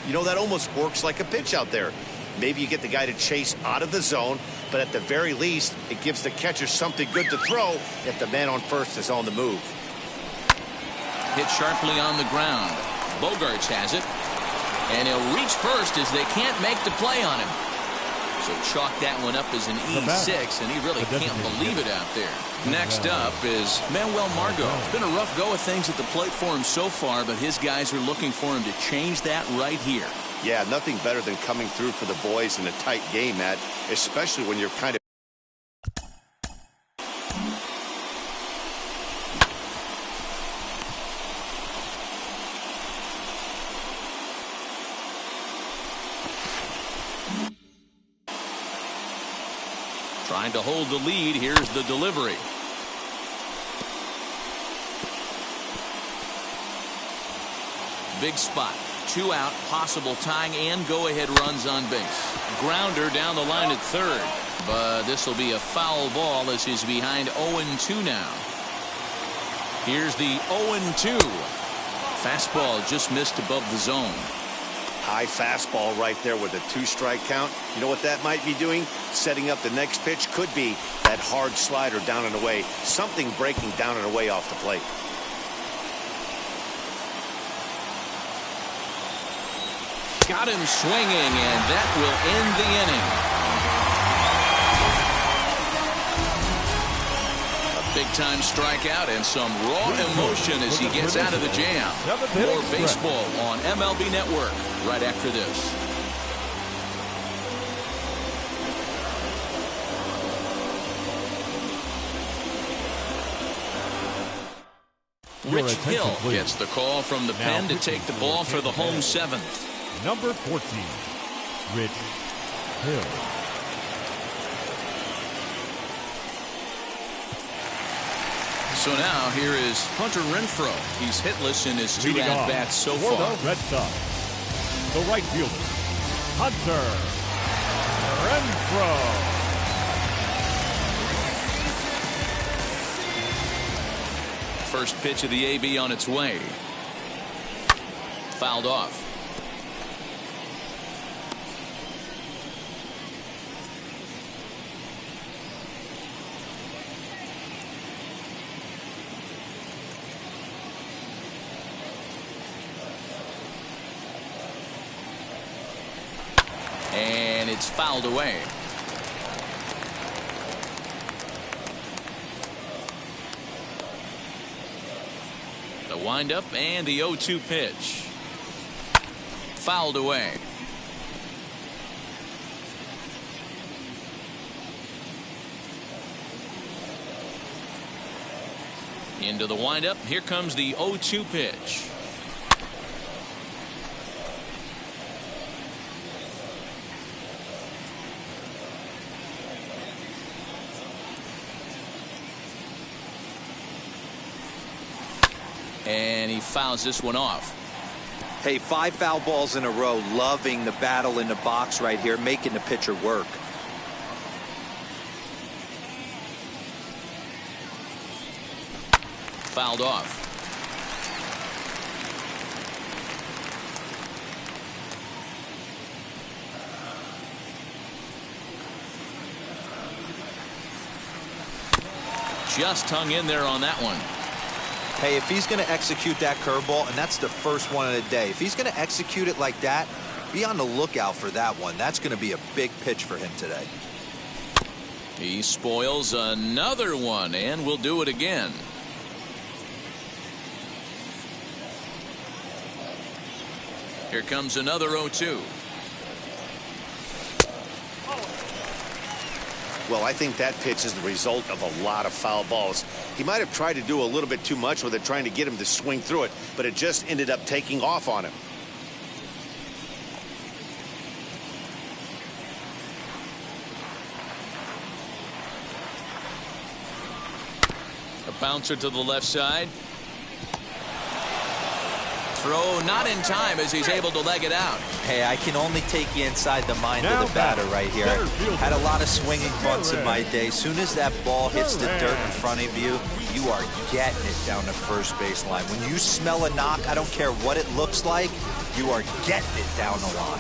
You know, that almost works like a pitch out there. Maybe you get the guy to chase out of the zone, but at the very least, it gives the catcher something good to throw if the man on first is on the move. Hit sharply on the ground. Bogarts has it. And he'll reach first as they can't make the play on him. So chalk that one up as an E6, and he really can't believe it out there. Next up is Manuel Margot. It's been a rough go of things at the plate for him so far, but his guys are looking for him to change that right here. Yeah, nothing better than coming through for the boys in a tight game, Matt, especially when you're kind of trying to hold the lead. Here's the delivery. Big spot. 2 out, possible tying and go-ahead runs on base. Grounder down the line at third. But this will be a foul ball as he's behind 0-2 now. Here's the 0-2. Fastball just missed above the zone. high fastball right there with a 2-strike count. You know what that might be doing? Setting up the next pitch. Could be that hard slider down and away. Something breaking down and away off the plate. Got him swinging, and that will end the inning. A big-time strikeout and some raw emotion as he gets out of the jam. More baseball on MLB Network right after this. Rich Hill gets the call from the pen to take the ball for the home 7th. Number 14, Rich Hill. So now here is Hunter Renfroe. He's hitless in his 2 at-bats so far. For the Red Sox, the right fielder, Hunter Renfroe. First pitch of the AB on its way. Fouled off. And it's fouled away. The windup and the 0-2 pitch. Fouled away. Into the windup. Here comes the 0-2 pitch. And he fouls this one off. Hey, 5 foul balls in a row. Loving the battle in the box right here, making the pitcher work. Fouled off. Just hung in there on that one. Hey, if he's going to execute that curveball, and that's the first one of the day, if he's going to execute it like that, be on the lookout for that one. That's going to be a big pitch for him today. He spoils another one, and will do it again. Here comes another 0-2. Well, I think that pitch is the result of a lot of foul balls. He might have tried to do a little bit too much with it, trying to get him to swing through it, but it just ended up taking off on him. A bouncer to the left side. Throw not in time as he's able to leg it out. Hey, I can only take you inside the mind of the batter right here. Had a lot of swinging bunts in my day. Soon as that ball hits the dirt in front of you, you are getting it down the first base line. When you smell a knock, I don't care what it looks like, you are getting it down the line.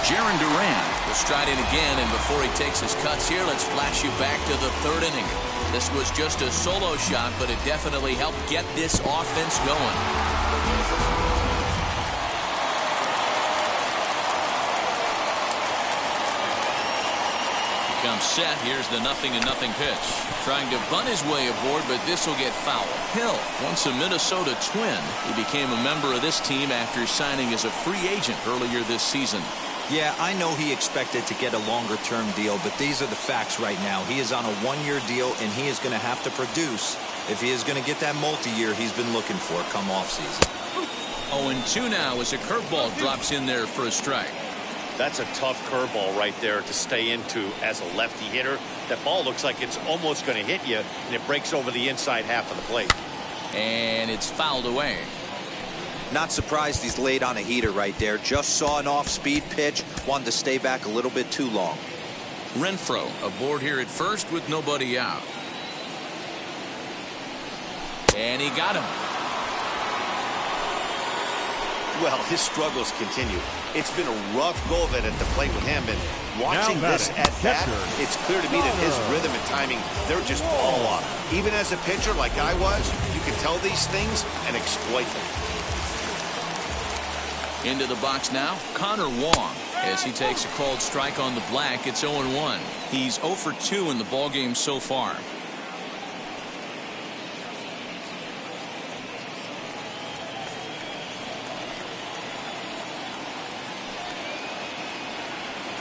Jaron Duran will stride in again, and before he takes his cuts here, let's flash you back to the 3rd inning. This was just a solo shot, but it definitely helped get this offense going. He comes set. Here's the 0-0 pitch. Trying to bunt his way aboard, but this will get foul. Hill, once a Minnesota Twin, he became a member of this team after signing as a free agent earlier this season. Yeah, I know he expected to get a longer-term deal, but these are the facts right now. He is on a 1-year deal, and he is going to have to produce if he is going to get that multi-year he's been looking for come offseason. 0-2 now as a curveball drops in there for a strike. That's a tough curveball right there to stay into as a lefty hitter. That ball looks like it's almost going to hit you, and it breaks over the inside half of the plate. And it's fouled away. Not surprised he's laid on a heater right there. Just saw an off-speed pitch. Wanted to stay back a little bit too long. Renfroe aboard here at first with nobody out. And he got him. Well, his struggles continue. It's been a rough go of it at the plate with him, and watching this at bat, it's clear to me that his rhythm and timing, they're just all off. Even as a pitcher like I was, you can tell these things and exploit them. Into the box now, Connor Wong, as he takes a called strike on the black. It's 0-1. He's 0 for 2 in the ballgame so far.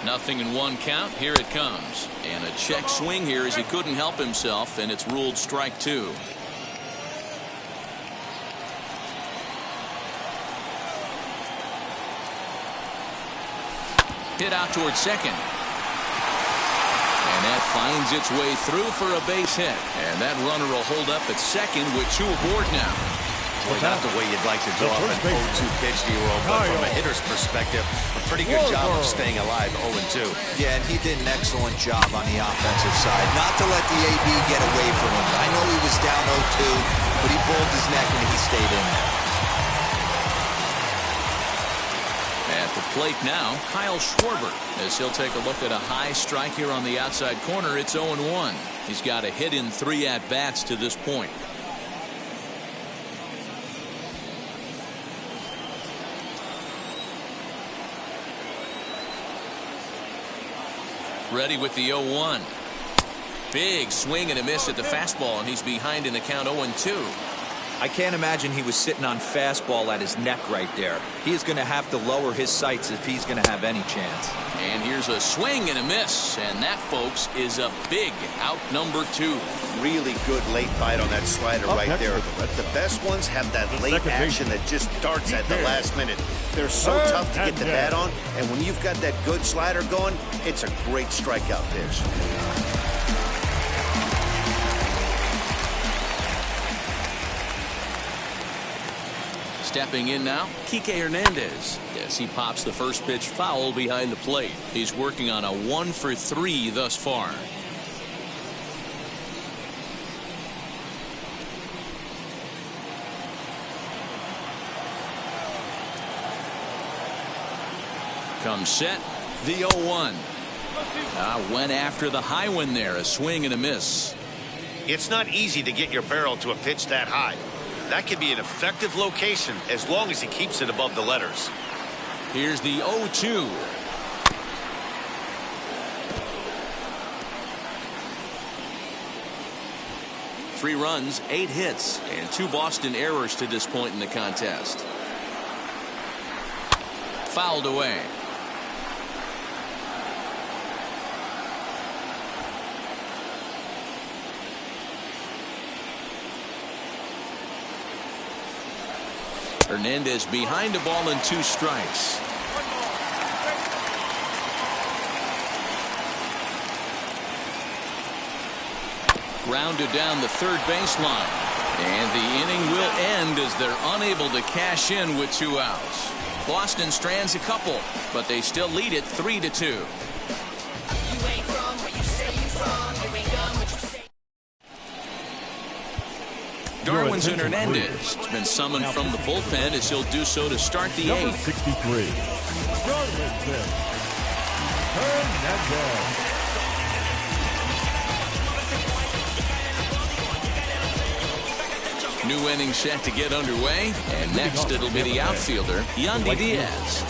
Nothing in 1 count. Here it comes. And a check swing here as he couldn't help himself, and it's ruled strike 2. Hit out towards second. And that finds its way through for a base hit. And that runner will hold up at second with 2 aboard now. Boy, not the way you'd like to draw up an 0-2 pitch to your but from a hitter's perspective, a pretty good job of staying alive, 0-2. Yeah, and he did an excellent job on the offensive side. Not to let the AB get away from him. I know he was down 0-2, but he pulled his neck and he stayed in there. At the plate now, Kyle Schwarber, as he'll take a look at a high strike here on the outside corner. It's 0-1. He's got a hit in 3 at-bats to this point. Ready with the 0-1. Big swing and a miss at the fastball, and he's behind in the count 0-2. I can't imagine he was sitting on fastball at his neck right there. He is going to have to lower his sights if he's going to have any chance. And here's a swing and a miss. And that, folks, is a big out number 2. Really good late bite on that slider right there. The best ones have that late action that just darts at the last minute. They're so tough to get the bat on, and when you've got that good slider going, it's a great strikeout pitch. Stepping in now, Kike Hernandez. Yes, he pops the first pitch foul behind the plate. He's working on a 1 for 3 thus far. Comes set, the 0-1. Went after the high one there, a swing and a miss. It's not easy to get your barrel to a pitch that high. That could be an effective location as long as he keeps it above the letters. Here's the 0-2. Three runs, 8 hits, and 2 Boston errors to this point in the contest. Fouled away. Hernandez behind the ball and 2 strikes. Grounded down the third baseline. And the inning will end as they're unable to cash in with 2 outs. Boston strands a couple, but they still lead it 3-2. Darwinzon Hernandez has been summoned from the bullpen as he'll do so to start the 8th. 63. Hernandez. New inning set to get underway, and next it'll be the outfielder, Yandy Diaz.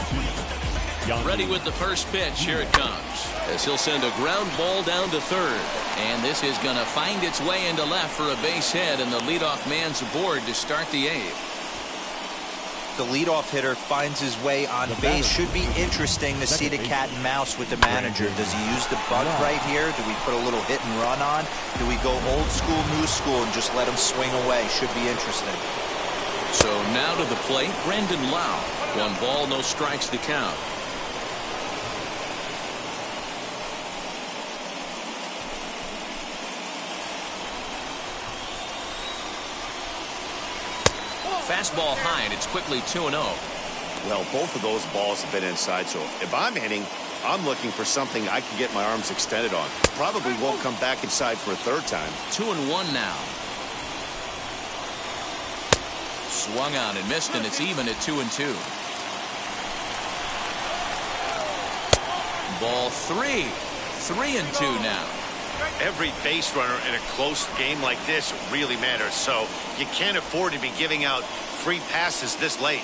Ready with the first pitch. Here it comes. As he'll send a ground ball down to third. And this is going to find its way into left for a base hit, and the leadoff man's aboard to start the 8th. The leadoff hitter finds his way on base. Should be interesting to see the cat and mouse with the manager. Does he use the bunt right here? Do we put a little hit and run on? Do we go old school, new school, and just let him swing away? Should be interesting. So now to the plate, Brandon Lau. 1 ball, no strikes to count. Fastball high, and it's quickly 2-0. Well, both of those balls have been inside, so if I'm hitting, I'm looking for something I can get my arms extended on. Probably won't come back inside for a third time. 2-1 now. Swung on and missed, and it's even at 2-2. Ball 3. 3-2 now. Every base runner in a close game like this really matters, so you can't afford to be giving out free passes this late.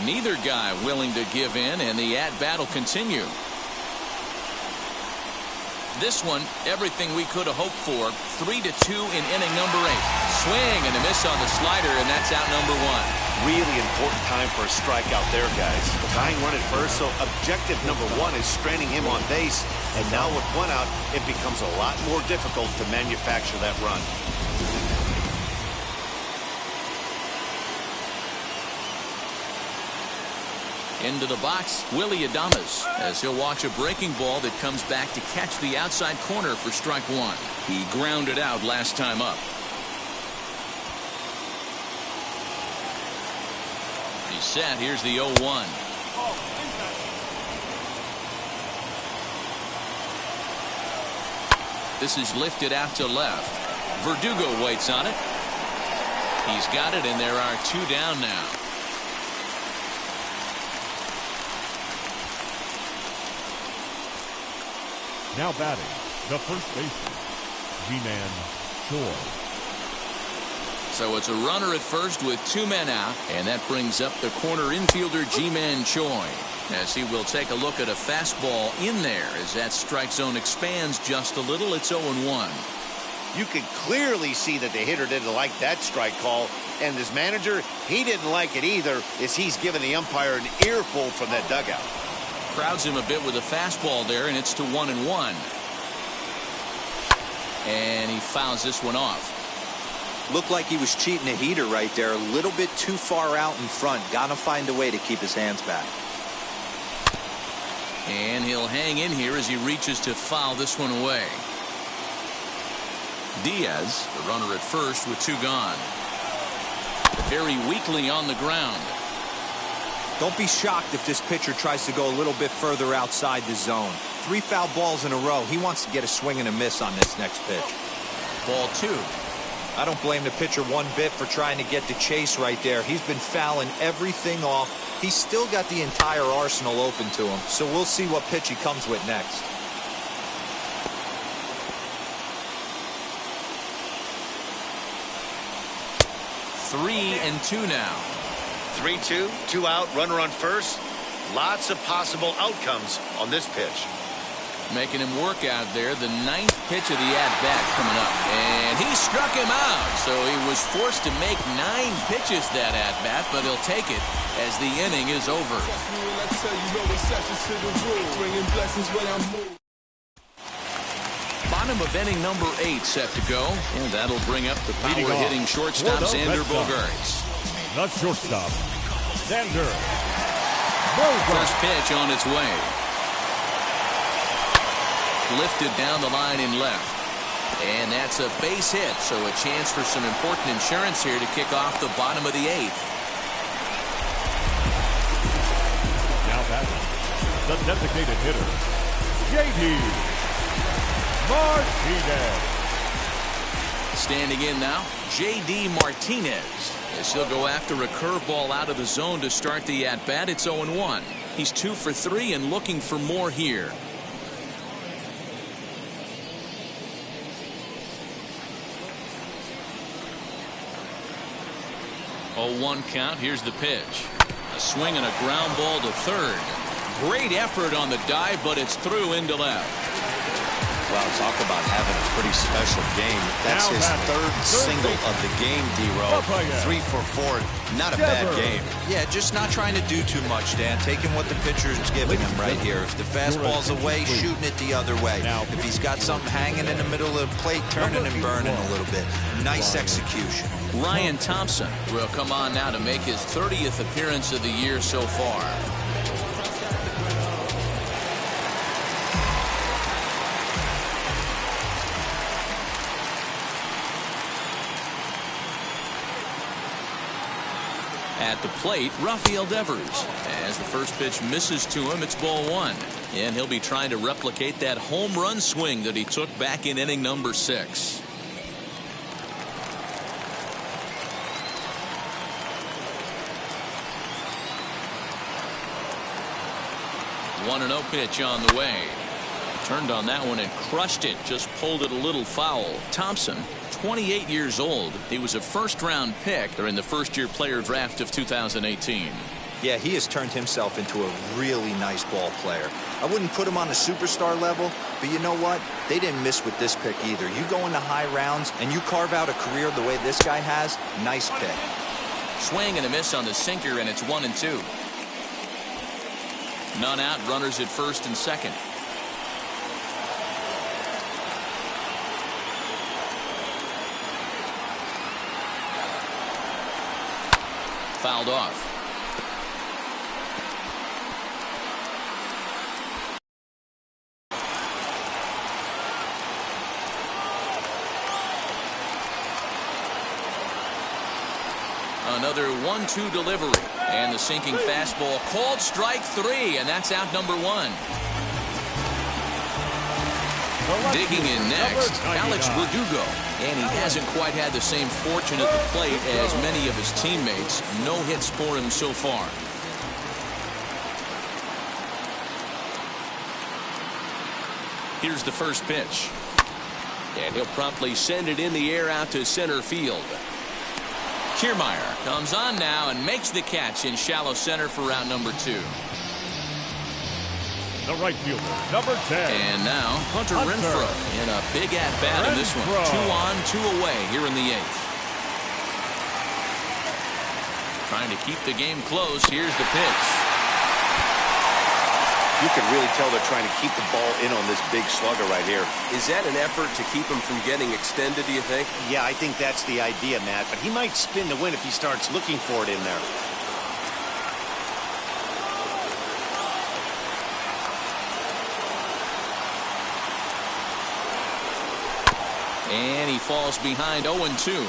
Neither guy willing to give in, and the at-bat will continue. This one, everything we could have hoped for. 3-2 in inning number 8. Swing and a miss on the slider, and that's out number 1. Really important time for a strikeout there, guys. Tying run at first, so objective number 1 is stranding him on base. And now with 1 out, it becomes a lot more difficult to manufacture that run. Into the box, Willie Adames, as he'll watch a breaking ball that comes back to catch the outside corner for strike 1. He grounded out last time up. He's set. Here's the 0-1. This is lifted out to left. Verdugo waits on it. He's got it, and there are 2 down now. Now batting, the first baseman, G-Man Choi. So it's a runner at first with 2 men out, and that brings up the corner infielder G-Man Choi, as he will take a look at a fastball in there as that strike zone expands just a little. It's 0-1. You can clearly see that the hitter didn't like that strike call, and his manager, he didn't like it either, as he's given the umpire an earful from that dugout. Crowds him a bit with a fastball there, and it's to 1-1. And he fouls this one off. Looked like he was cheating a heater right there, a little bit too far out in front. Gotta find a way to keep his hands back. And he'll hang in here as he reaches to foul this one away. Diaz, the runner at first with 2 gone. Very weakly on the ground. Don't be shocked if this pitcher tries to go a little bit further outside the zone. 3 foul balls in a row. He wants to get a swing and a miss on this next pitch. Ball 2. I don't blame the pitcher one bit for trying to get the chase right there. He's been fouling everything off. He's still got the entire arsenal open to him, so we'll see what pitch he comes with next. Three and 2 now. 3-2, 2 out, runner on first. Lots of possible outcomes on this pitch. Making him work out there. The 9th pitch of the at-bat coming up. And he struck him out. So he was forced to make 9 pitches that at-bat, but he'll take it as the inning is over. Bottom of inning number 8 set to go. And that'll bring up the power-hitting shortstop, Xander Bogaerts. The shortstop, Xander First pitch on its way. Lifted down the line in left. And that's a base hit, so a chance for some important insurance here to kick off the bottom of the 8th. Now batting, the designated hitter, J.D. Martinez. Standing in now, J.D. Martinez. As he'll go after a curveball out of the zone to start the at-bat. It's 0-1. He's 2 for 3 and looking for more here. 0-1 count. Here's the pitch. A swing and a ground ball to third. Great effort on the dive, but it's through into left. Wow, talk about having a pretty special game. That's his 3rd single of the game, D-Row. 3 for 4. Not a bad game. Yeah, just not trying to do too much, Dan. Taking what the pitcher's giving him right here. If the fastball's away, shooting it the other way. If he's got something hanging in the middle of the plate, turning and burning a little bit. Nice execution. Ryan Thompson will come on now to make his 30th appearance of the year so far. At the plate, Rafael Devers. As the first pitch misses to him, it's ball 1. And he'll be trying to replicate that home run swing that he took back in inning number 6. One 1-0 pitch on the way. Turned on that one and crushed it. Just pulled it a little foul. Thompson, 28 years old. He was a first-round pick during the first-year player draft of 2018. Yeah, he has turned himself into a really nice ball player. I wouldn't put him on a superstar level, but you know what? They didn't miss with this pick either. You go into high rounds and you carve out a career the way this guy has, nice pick. Swing and a miss on the sinker, and it's 1-2. None out, runners at first and second. Fouled off. Another 1-2 delivery, and the sinking fastball called strike 3, and that's out number 1. Digging in next, Alex Verdugo, and he hasn't quite had the same fortune at the plate as many of his teammates. No hits for him so far. Here's the first pitch, and he'll promptly send it in the air out to center field. Kiermaier comes on now and makes the catch in shallow center for round number 2. the right fielder, number 10. And now Hunter Renfroe in a big at-bat in this one. 2 on, 2 away here in the 8th. Trying to keep the game close. Here's the pitch. You can really tell they're trying to keep the ball in on this big slugger right here. Is that an effort to keep him from getting extended, do you think? Yeah, I think that's the idea, Matt. But he might spin to win if he starts looking for it in there. And he falls behind 0-2.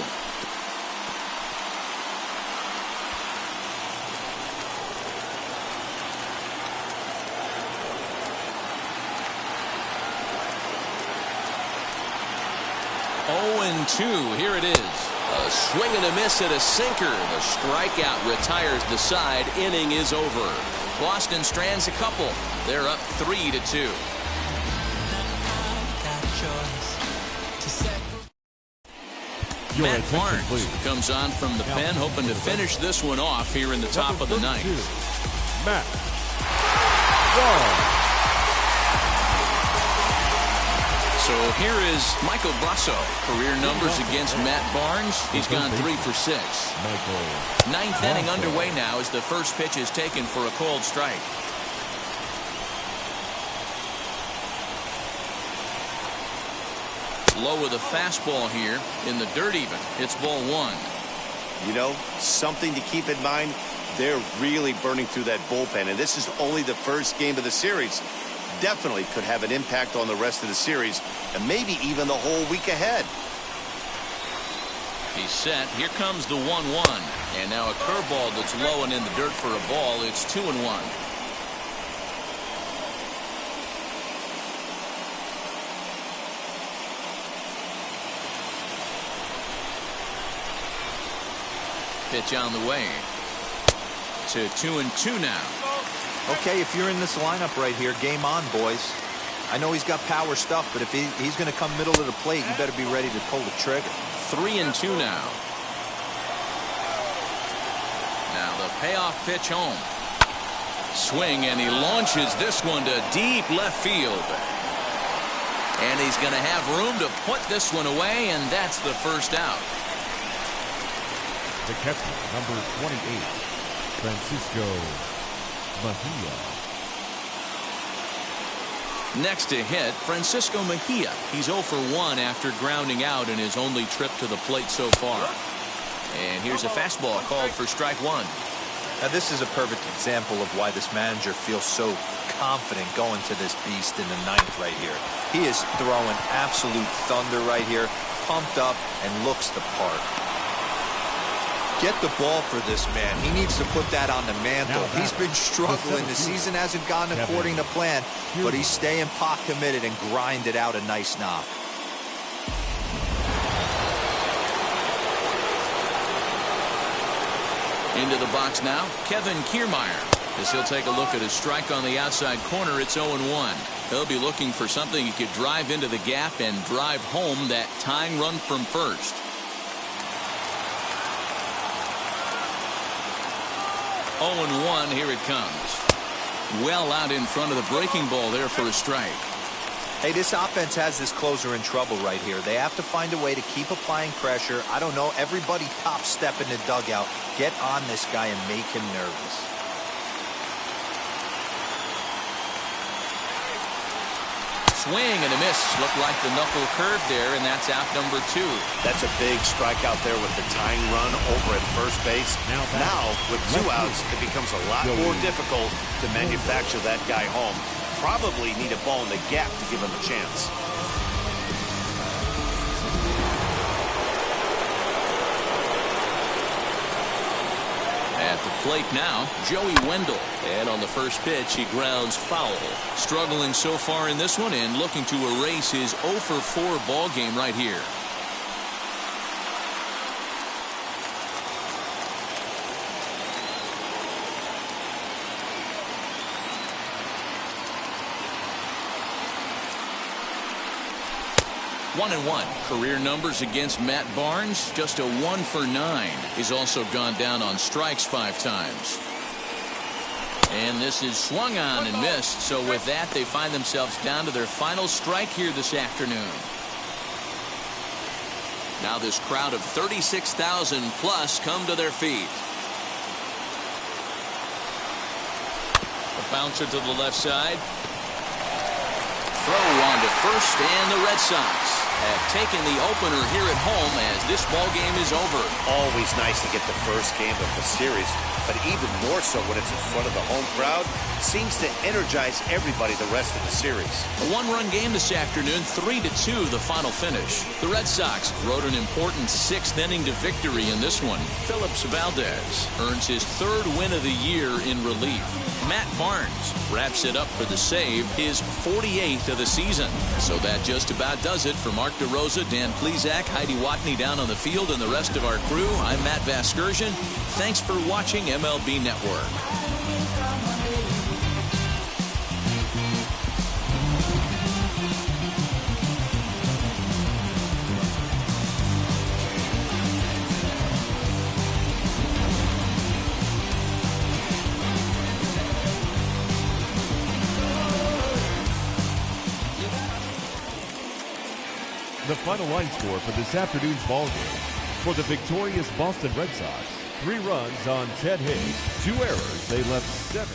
Here it is. A swing and a miss at a sinker. The strikeout retires the side. Inning is over. Boston strands a couple. They're up 3-2. Matt Barnes comes on from the pen, hoping to finish this one off here in the top of the 9th. Matt Barnes. So here is Michael Brasso. Career numbers against Matt Barnes. He's gone 3 for 6. 9th inning underway now as the first pitch is taken for a called strike. Low with a fastball here in the dirt even. It's ball 1. You know, something to keep in mind, they're really burning through that bullpen, and this is only the first game of the series. Definitely could have an impact on the rest of the series and maybe even the whole week ahead. He's set. Here comes the 1-1. And now a curveball that's low and in the dirt for a ball. It's 2-1. Pitch on the way. To 2-2 now. Okay, if you're in this lineup right here, game on, boys. I know he's got power stuff, but if he's going to come middle of the plate, you better be ready to pull the trigger. 3-2 now. Now the payoff pitch home. Swing, and he launches this one to deep left field. And he's going to have room to put this one away, and that's the first out. The catcher, number 28, Francisco Mejia. Next to hit, Francisco Mejia. He's 0 for 1 after grounding out in his only trip to the plate so far. And here's a fastball called for strike 1. Now this is a perfect example of why this manager feels so confident going to this beast in the 9th right here. He is throwing absolute thunder right here, pumped up and looks the part. Get the ball for this man. He needs to put that on the mantle. He's been struggling. The season hasn't gone according to plan, but he's staying pot committed and grinded out a nice knock. Into the box now, Kevin Kiermaier. As he'll take a look at his strike on the outside corner, it's 0-1. He'll be looking for something he could drive into the gap and drive home that tying run from first. 0-1, here it comes. Well out in front of the breaking ball there for a strike. Hey, this offense has this closer in trouble right here. They have to find a way to keep applying pressure. I don't know, everybody top step in the dugout. Get on this guy and make him nervous. Swing and a miss. Looked like the knuckle curve there, and that's out number 2. That's a big strikeout there with the tying run over at first base. Now with 2 outs, it becomes a lot more difficult to manufacture that guy home. Probably need a ball in the gap to give him a chance. At the plate now, Joey Wendell. And on the first pitch, he grounds foul. Struggling so far in this one and looking to erase his 0 for 4 ball game right here. One and 1. Career numbers against Matt Barnes, just a 1 for 9. He's also gone down on strikes 5 times. And this is swung on and missed. So with that, they find themselves down to their final strike here this afternoon. Now this crowd of 36,000 plus come to their feet. A bouncer to the left side. Throw on to first, and the Red Sox have taken the opener here at home as this ball game is over. Always nice to get the first game of the series, but even more so when it's in front of the home crowd. Seems to energize everybody the rest of the series. A one-run game this afternoon, 3-2 the final finish. The Red Sox rode an important sixth inning to victory in this one. Phillips Valdez earns his third win of the year in relief. Matt Barnes wraps it up for the save, his 48th of the season. So that just about does it for Mark DeRosa, Dan Plesac, Heidi Watney down on the field, and the rest of our crew. I'm Matt Vasgersian. Thanks for watching MLB Network. The final line score for this afternoon's ball game. For the victorious Boston Red Sox, 3 runs on Ted Hicks, 2 errors. They left 7